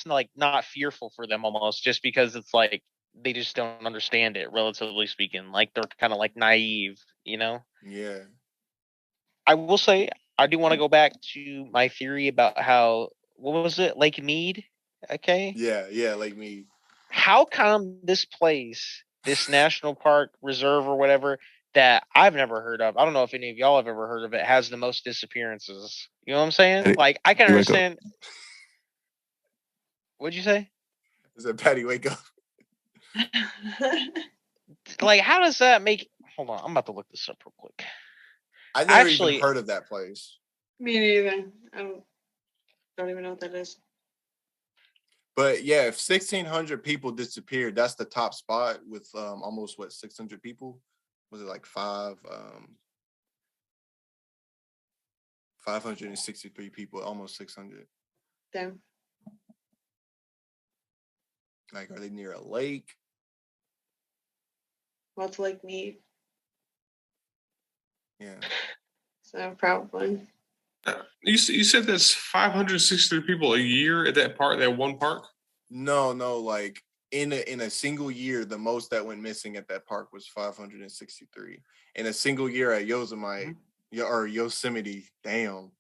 like not fearful for them almost, just because it's like they just don't understand it, relatively speaking. Like, they're kind of like naive, Yeah. I will say, I do want to go back to my theory about how, what was it, Lake Mead? Okay. Yeah, Lake Mead. How come this place, this national park reserve or whatever, that I've never heard of, I don't know if any of y'all have ever heard of it, has the most disappearances? You know what I'm saying? Like, I can understand. What'd you say? Is that Patty wake up? Like, how does that make? Hold on, I'm about to look this up real quick. I never Actually- even heard of that place. Me neither. I don't even know what that is. But yeah, if 1,600 people disappeared, that's the top spot with almost 600 people. Was it like 563 people, almost 600. Damn. Like, are they near a lake? Well, it's Lake Mead, Yeah. so probably. You said that's 563 people a year at that one park? No, like in a single year, the most that went missing at that park was 563. In a single year at Yosemite, or Yosemite, damn.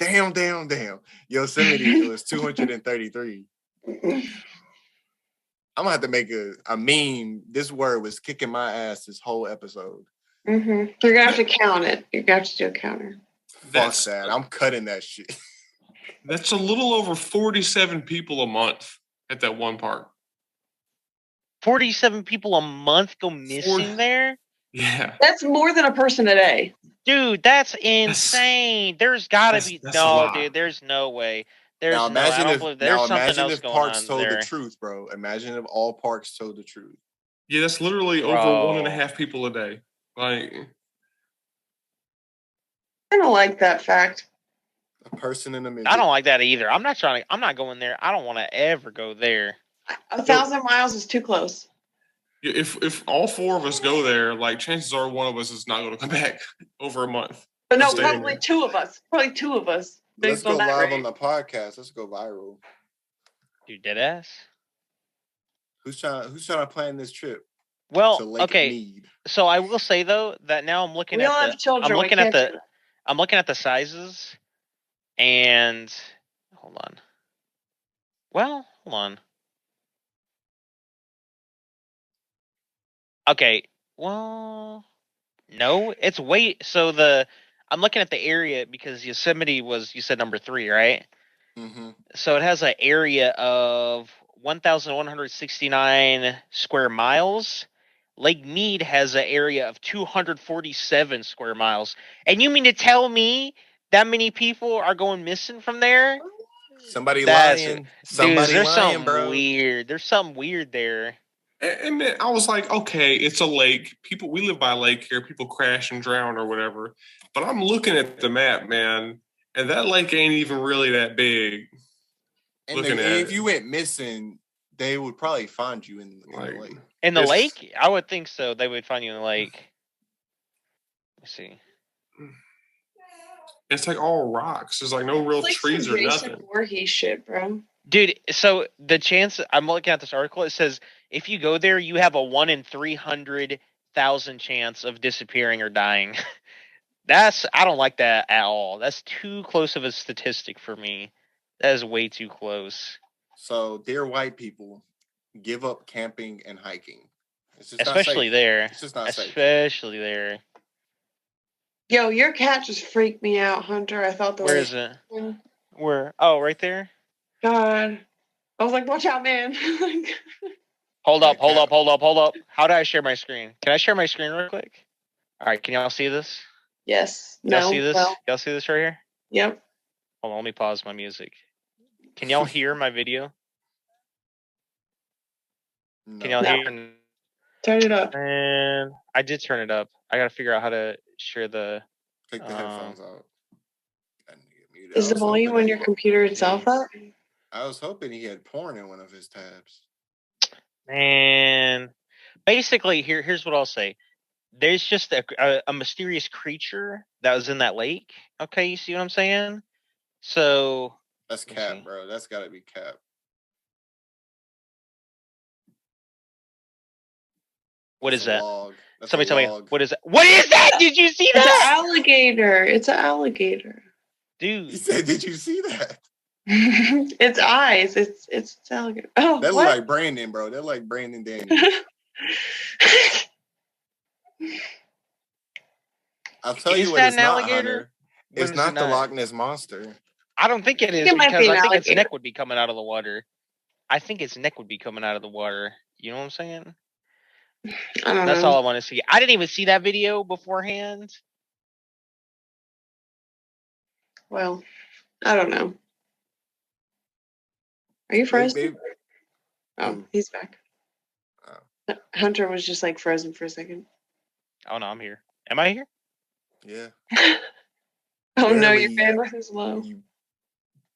Yosemite, it was 233. I'm gonna have to make a meme. This word was kicking my ass this whole episode. Mm-hmm. You're gonna have to count it. You're gonna have to do a counter. Fuck that. I'm cutting that shit. That's a little over 47 people a month at that one park. 47 people a month go missing there? Yeah. That's more than a person a day. Dude, that's insane. There's gotta be that's a no, lot. dude. There's no way. There's Now no. I imagine don't if believe there's something imagine else if going parks on told there. the truth, bro. Imagine if all parks told the truth. Yeah, that's literally over Bro. 1.5 people a day. Like, I don't like that fact. A person in a midget. I don't like that either. I'm not going there. I don't want to ever go there. 1,000 miles is too close. if all four of us go there, like chances are one of us is not going to come back over a month. But no, Stay probably there. two of us. Probably two of us. Let's based go on that live rate. on the podcast. Let's go viral. Dude, dead ass. Who's trying to plan this trip to Well, Lake okay. Mead? So I will say though that now I'm looking We all at have children. I'm we looking at can't do the that. I'm looking at the sizes, and hold on. Well, hold on. Okay. Well, no, it's way. So I'm looking at the area because Yosemite was, you said, number 3, right? Mm-hmm. So it has an area of 1,169 square miles. Lake Mead has an area of 247 square miles. And you mean to tell me that many people are going missing from there? Somebody That's- lying. Dude, Somebody there's lying, something bro. weird. There's something weird there. And then I was like, okay, it's a lake. We live by a lake here. People crash and drown or whatever. But I'm looking at the map, man, and that lake ain't even really that big. And Looking at if it. you went missing, they would probably find you in the Like, lake. In the It's- lake? I would think so. They would find you in the lake. Let's see. It's like all rocks. There's like no real It's like trees some or Jason nothing. Voorhees shit, bro. Dude, so the chance, I'm looking at this article, it says if you go there, you have a 1 in 300,000 chance of disappearing or dying. I don't like that at all. That's too close of a statistic for me. That is way too close. So, dear white people, give up camping and hiking. It's just Especially not safe. there. It's just not safe. Especially there. Yo, your cat just freaked me out, Hunter. I thought the Where way- is it? Where? Oh, right there? God. I was like, watch out, man. Hold up. Okay. How do I share my screen? Can I share my screen real quick? All right, can y'all see this? Yes. Y'all No. see this? Well, Y'all see this right here? yep. Hold on, let me pause my music. Can y'all hear my video? No. Can y'all No. hear? Turn it up. And I did turn it up. I gotta figure out how to share the. Take the headphones out. That nigga muted. Is I the was volume hoping on he- your computer itself up? I was hoping he had porn in one of his tabs. And basically, here's what I'll say. There's just a mysterious creature that was in that lake. Okay, you see what I'm saying? So That's Let me see. cap, bro. That's got to be cap. what That's is a that? log. That's Somebody a tell me log. what is that? What is that? Did you see It's an that, alligator. It's an alligator. He dude? said, "Did you see that?" Its eyes. It's alligator. Oh, That look what? like Brandon, bro. That like Brandon Daniels. I'll tell Is you what that it's an not, alligator? Hunter. When It's is not it the not? Loch Ness monster. I don't think it is It might because be an I think its alligator. neck would be coming out of the water. I think its neck would be coming out of the water. You know what I'm saying? I don't That's know. all I want to see. I didn't even see that video beforehand. Well, I don't know. Are you frozen? Maybe, Oh, Who? he's back. Hunter was just like frozen for a second. Oh no, I'm here. Am I here? yeah. Oh no, your Barely, bandwidth is low. You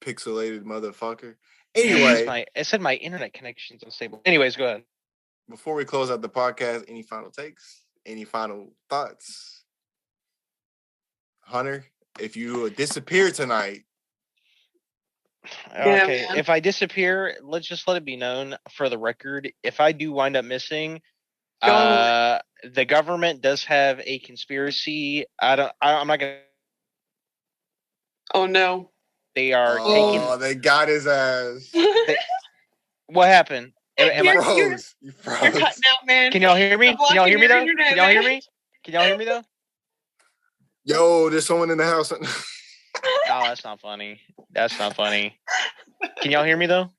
pixelated motherfucker. Anyways, Anyway, it said my internet connection's unstable. Anyways, go ahead. before we close out the podcast, any final takes? Any final thoughts? Hunter, if you disappear tonight, Yeah, Okay, man. if I disappear, let's just let it be known for the record. If I do wind up missing, Go on the government does have a conspiracy. I'm not gonna. Oh no. They are oh, they got his ass. taking. What happened? Am You I? froze. You You're froze. cutting out, man. Can y'all hear me? I'm Can y'all hear me blocking though? your Can y'all hear internet, me? Can y'all hear me though? Yo, there's someone in the house. No, that's not funny. That's not funny. Can y'all hear me though?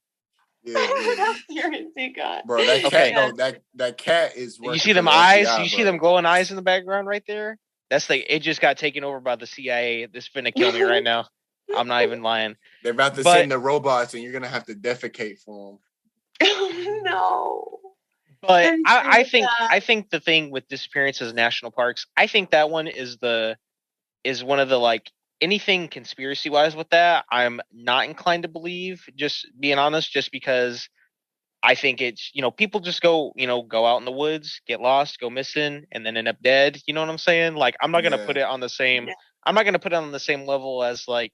yeah, yeah. How serious he got. Bro, that cat, Okay. no, that cat is. You working see for them the eyes? FBI, You see bro. them glowing eyes in the background right there? That's it just got taken over by the CIA. This is finna kill me right now. I'm not even lying. They're about to But- send the robots, and you're gonna have to defecate for them. Oh no. But I'm I sure think that- I think the thing with disappearances in national parks, I think that one is one of the like anything conspiracy wise with that, I'm not inclined to believe, just being honest, just because I think it's people just go out in the woods, get lost, go missing, and then end up dead. You know what I'm saying? Like I'm not gonna Yeah. put it on the same. Yeah. I'm not gonna put it on the same level as like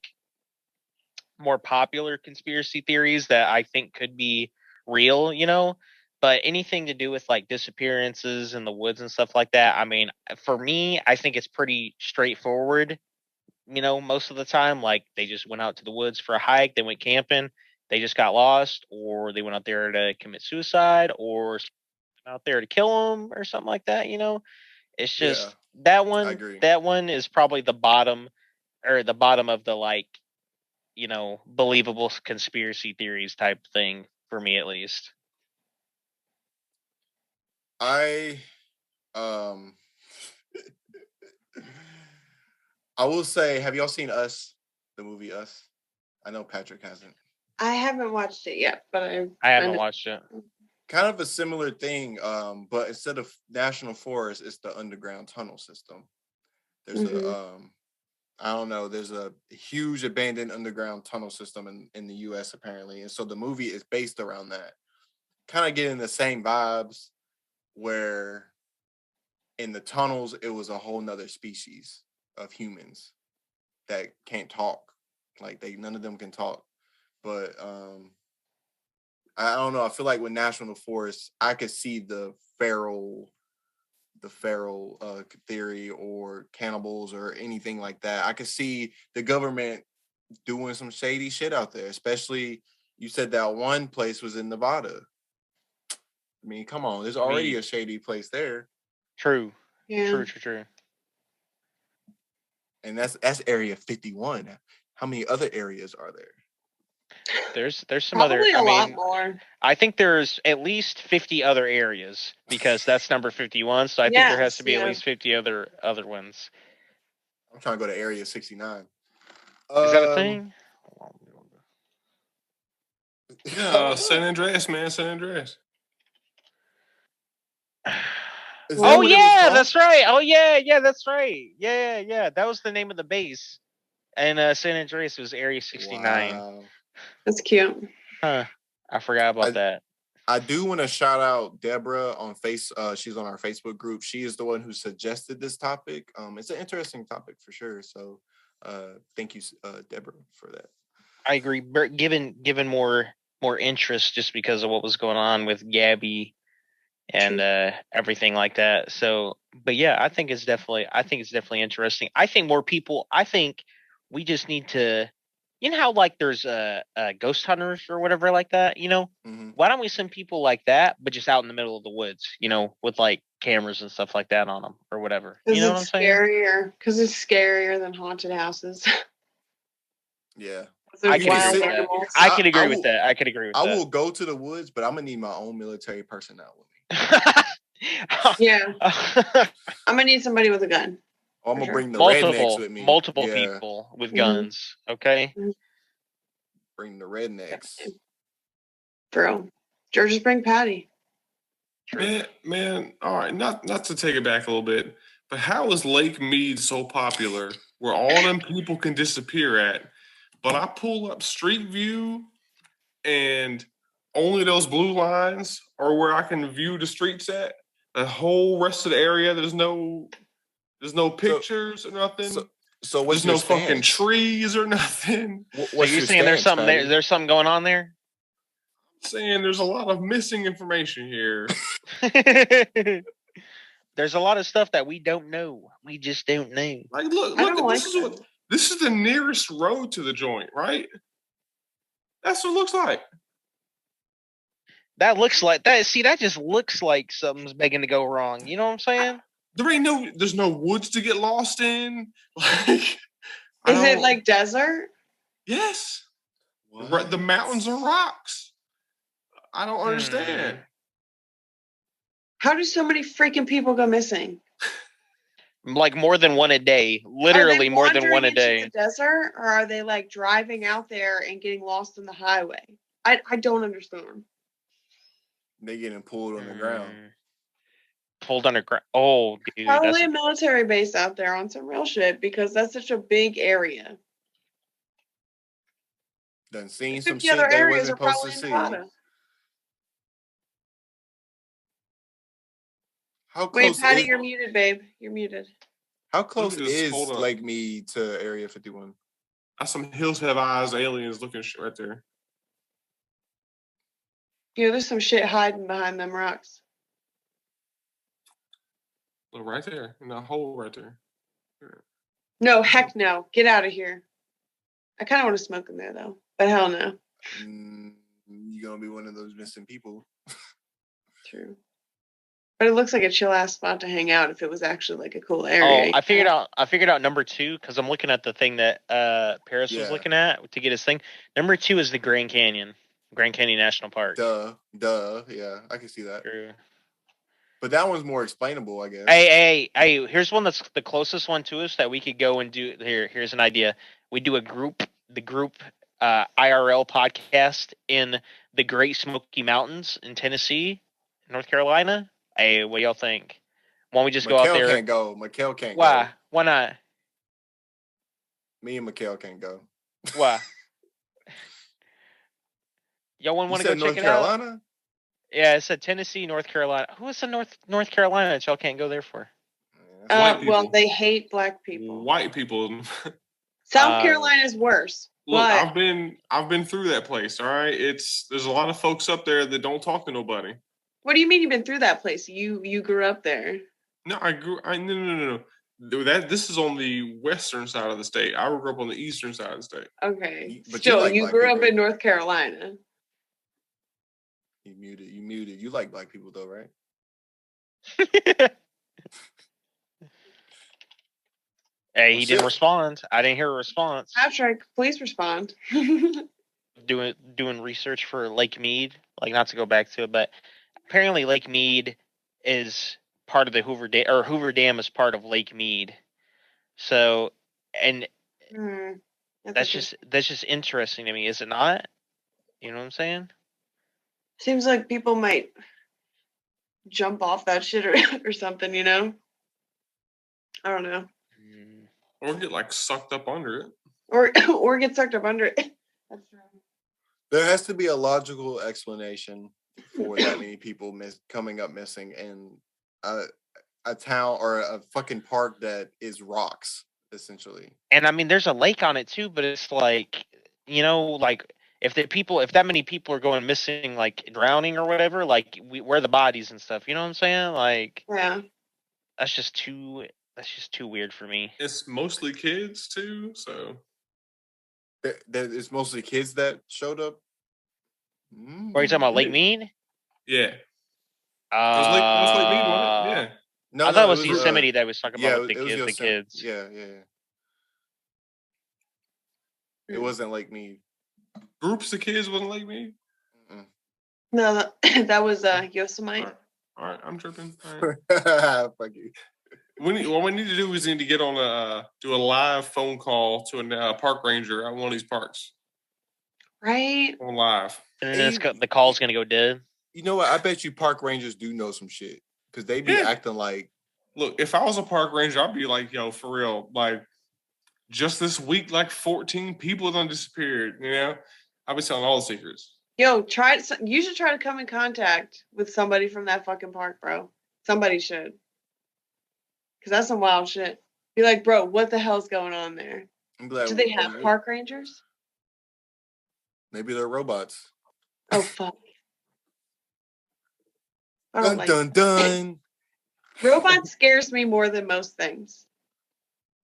more popular conspiracy theories that I think could be real. But anything to do with like disappearances in the woods and stuff like that. I mean, for me, I think it's pretty straightforward. Most of the time, like they just went out to the woods for a hike, they went camping, they just got lost, or they went out there to commit suicide, or out there to kill them, or something like that. It's just Yeah, that I one. agree. That one is probably the bottom, or the bottom of the like, believable conspiracy theories type thing for me at least. I I will say, have y'all seen Us, the movie Us? I know Patrick hasn't. I haven't watched it yet, but I haven't watched it. Kind of a similar thing, but instead of national forest, it's the underground tunnel system. There's I don't know, there's a huge abandoned underground tunnel system in the US apparently. And so the movie is based around that. Kind of getting the same vibes where in the tunnels, it was a whole nother species of humans that can't talk. Like none of them can talk. But I don't know. I feel like with national forests, I could see the feral theory or cannibals or anything like that. I could see the government doing some shady shit out there, especially you said that one place was in Nevada. I mean, come on, there's already a shady place there. True. Yeah. True. And that's area 51. How many other areas are there? There's some Probably other. a lot more. I think there's at least 50 other areas because that's number 51. So I think there has to be at least 50 other ones. I'm trying to go to area 69. Is that a thing? Yeah, San Andreas, man, San Andreas. Is that Oh what it was yeah, called? that's right. Oh yeah, that's right. Yeah. That was the name of the base. And San Andreas was Area 69. Wow. That's cute. Huh. I forgot about that. I do want to shout out Deborah on she's on our Facebook group. She is the one who suggested this topic. It's an interesting topic for sure. So thank you, Deborah, for that. I agree. Given more interest just because of what was going on with Gabby and everything like that. So, but yeah, I think it's definitely interesting. I think we just need to, how like there's ghost hunters or whatever like that, Mm-hmm. why don't we send people like that, but just out in the middle of the woods, with like cameras and stuff like that on them or whatever. You know what I'm saying? Because it's scarier than haunted houses. Yeah. I can Wild agree with that. animals. I could agree I with will- that. I could agree with I that. will go to the woods, but I'm gonna need my own military personnel with me. Yeah, I'm gonna need somebody with a gun. I'm gonna Sure. bring the rednecks with me. multiple Yeah, people with Mhm. guns. Okay. bring the rednecks. Bro, George's bring Patty. True. Man, all right, not to take it back a little bit, but how is Lake Mead so popular where all them people can disappear at? But I pull up Street View and only those blue lines are where I can view the streets at. The whole rest of the area, there's no pictures or nothing. So what's There's your no fucking stance? trees or nothing. So What's you're your saying there's stance, something Patty? there's something going on there? Saying there's a lot of missing information here. There's a lot of stuff that we don't know. We just don't know. Like, look, I don't at like this is the nearest road to the joint, right? That's what it looks like. That looks like that. See, that just looks like something's begging to go wrong. You know what I'm saying? There's no woods to get lost in. Like, Is it like desert? yes? The mountains are rocks. I don't understand. How do so many freaking people go missing? Like more than one a day. Literally more than one a day. Are they wandering into the desert, or are they like driving out there and getting lost in the highway? I don't understand. They getting pulled on the ground. Pulled underground. Oh, dude. Probably a military base out there on some real shit, because that's such a big area. Done seen The some 50 shit other they areas wasn't are supposed to probably in see. Nevada. How Wait, close Patty, is you're muted, babe. You're muted. how close Look at this, is hold up. Lake Mead to Area 51? That's some hills have eyes aliens looking shit right there. You know, there's some shit hiding behind them rocks. Look right there, in that hole right there. No, heck no. Get out of here. I kind of want to smoke in there, though. But hell no. You're gonna be one of those missing people. True. But it looks like a chill ass spot to hang out if it was actually like a cool Oh, area. I figured out number 2 because I'm looking at the thing that Paris was Yeah. looking at to get his thing. Number 2 is the Grand Canyon National Park. Duh. Yeah, I can see that. True. But that one's more explainable, I guess. Hey! Here's one that's the closest one to us that we could go and do. Here's an idea. We do the group IRL podcast in the Great Smoky Mountains in Tennessee, North Carolina. Hey, what y'all think? Why don't we just go out there? Can't go. Mikhail can't Why? go. Why not? Me and Mikhail can't go. Why? Y'all want to go You said check North it out? Carolina? Yeah, it said Tennessee, North Carolina. Who is the North Carolina that y'all can't go there for? White Well, people. they hate black people. White people. South Carolina's worse. Look, but I've been through that place. All right, there's a lot of folks up there that don't talk to nobody. what do you mean you've been through that place? You grew up there. No, no. This is on the western side of the state. I grew up on the eastern side of the state. Okay. But Still, like you black grew up people. in North Carolina. You muted. You like black people though, right? Hey, he didn't respond. I didn't hear a response. Patrick, please respond. Doing research for Lake Mead, like not to go back to it, but apparently Lake Mead is part of the Hoover Dam, or Hoover Dam is part of Lake Mead. So, and that's just interesting to me, is it not? You know what I'm saying? Seems like people might jump off that shit or something, you know? I don't know. Or get like sucked up under it. Or get sucked up under it. That's true. There has to be a logical explanation for that many people coming up missing in a town or a fucking park that is rocks, essentially. And I mean, there's a lake on it too, but it's like, you know, like if that many people are going missing, like drowning or whatever, like where are the bodies and stuff? You know what I'm saying? Like, yeah, that's just too weird for me. It's mostly kids too, so It's mostly kids that showed up. Are you talking about Lake Mead? Yeah. It was Lake Mead, wasn't it? Yeah. No, I thought it was Yosemite that was talking about with the kids. Yeah. It wasn't Lake Mead. Groups of kids wasn't Lake Mead? no, that was Yosemite. All All right, I'm tripping. All right. Fuck you. What we need to do is need to get on do a live phone call to a park ranger at one of these parks. Right? On live. And then the call's gonna go dead. You know what? I bet you park rangers do know some shit because they be acting like. Look, if I was a park ranger, I'd be like, yo, for real, like, just this week, like 14 people done disappeared. You know, I'd be telling all the secrets. Yo, you should try to come in contact with somebody from that fucking park, bro. Somebody should. Because that's some wild shit. Be like, bro, what the hell's going on there? I'm glad. Do they have park rangers? Maybe they're robots. Oh, fuck. Dun. Robot scares me more than most things.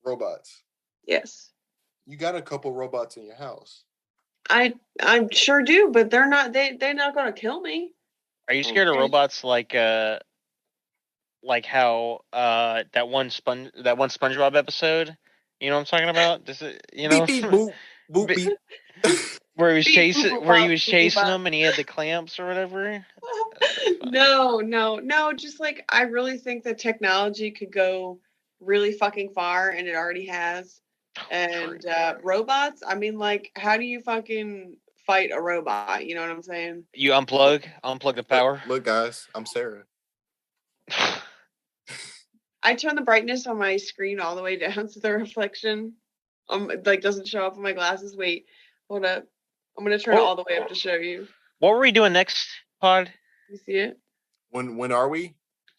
Robots. Yes. You got a couple robots in your house. I'm sure do, but they're not gonna kill me. Are you scared of robots like how that one SpongeBob episode? You know what I'm talking about? Does it, you know? Beep, beep, boop, boop, beep. Where he was chasing them and he had the clamps or whatever. No. Just like I really think that technology could go really fucking far, and it already has. And robots, I mean, like, how do you fucking fight a robot? You know what I'm saying? You unplug the power. Look, guys, I'm Sarah. I turn the brightness on my screen all the way down so the reflection like doesn't show up on my glasses. Wait, hold up. I'm gonna turn it all the way up to show you. What were we doing next, Pod? You see it? When are we?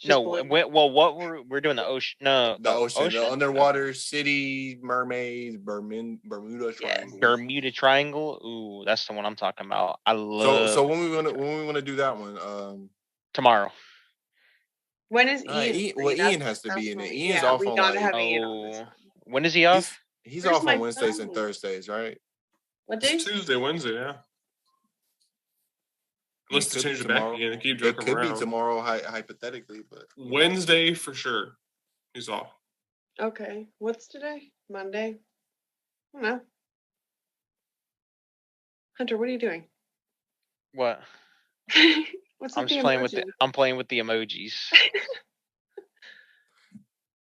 We're doing the ocean. No, the ocean, the underwater city, mermaids, Bermuda Triangle. Yeah, Bermuda Triangle. Ooh, that's the one I'm talking about. I love. So when we wanna do that one? Tomorrow. When is Ian? Ian has to be in it. Ian's off on gotta have Ian on this one. When is he off? He's off on Wednesdays and Thursdays, right? What day? Tuesday, Wednesday, yeah. Unless they change it back again and keep joking around. It could be tomorrow, hypothetically, but Wednesday for sure. He's off. Okay. What's today? Monday? I don't know. Hunter, what are you doing? What? What's I'm just playing with I'm playing with the emojis.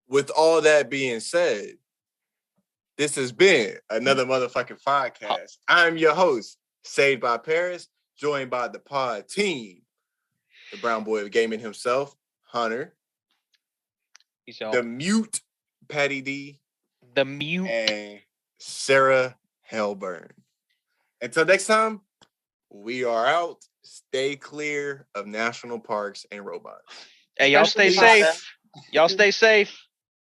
With all that being said, this has been another motherfucking podcast. I'm your host, Saved by Paris, joined by the pod team, the brown boy of gaming himself, Hunter, the mute Patty D, the mute, and Sarah Hellburn. Until next time, we are out. Stay clear of national parks and robots. Hey, y'all stay safe. Y'all stay safe.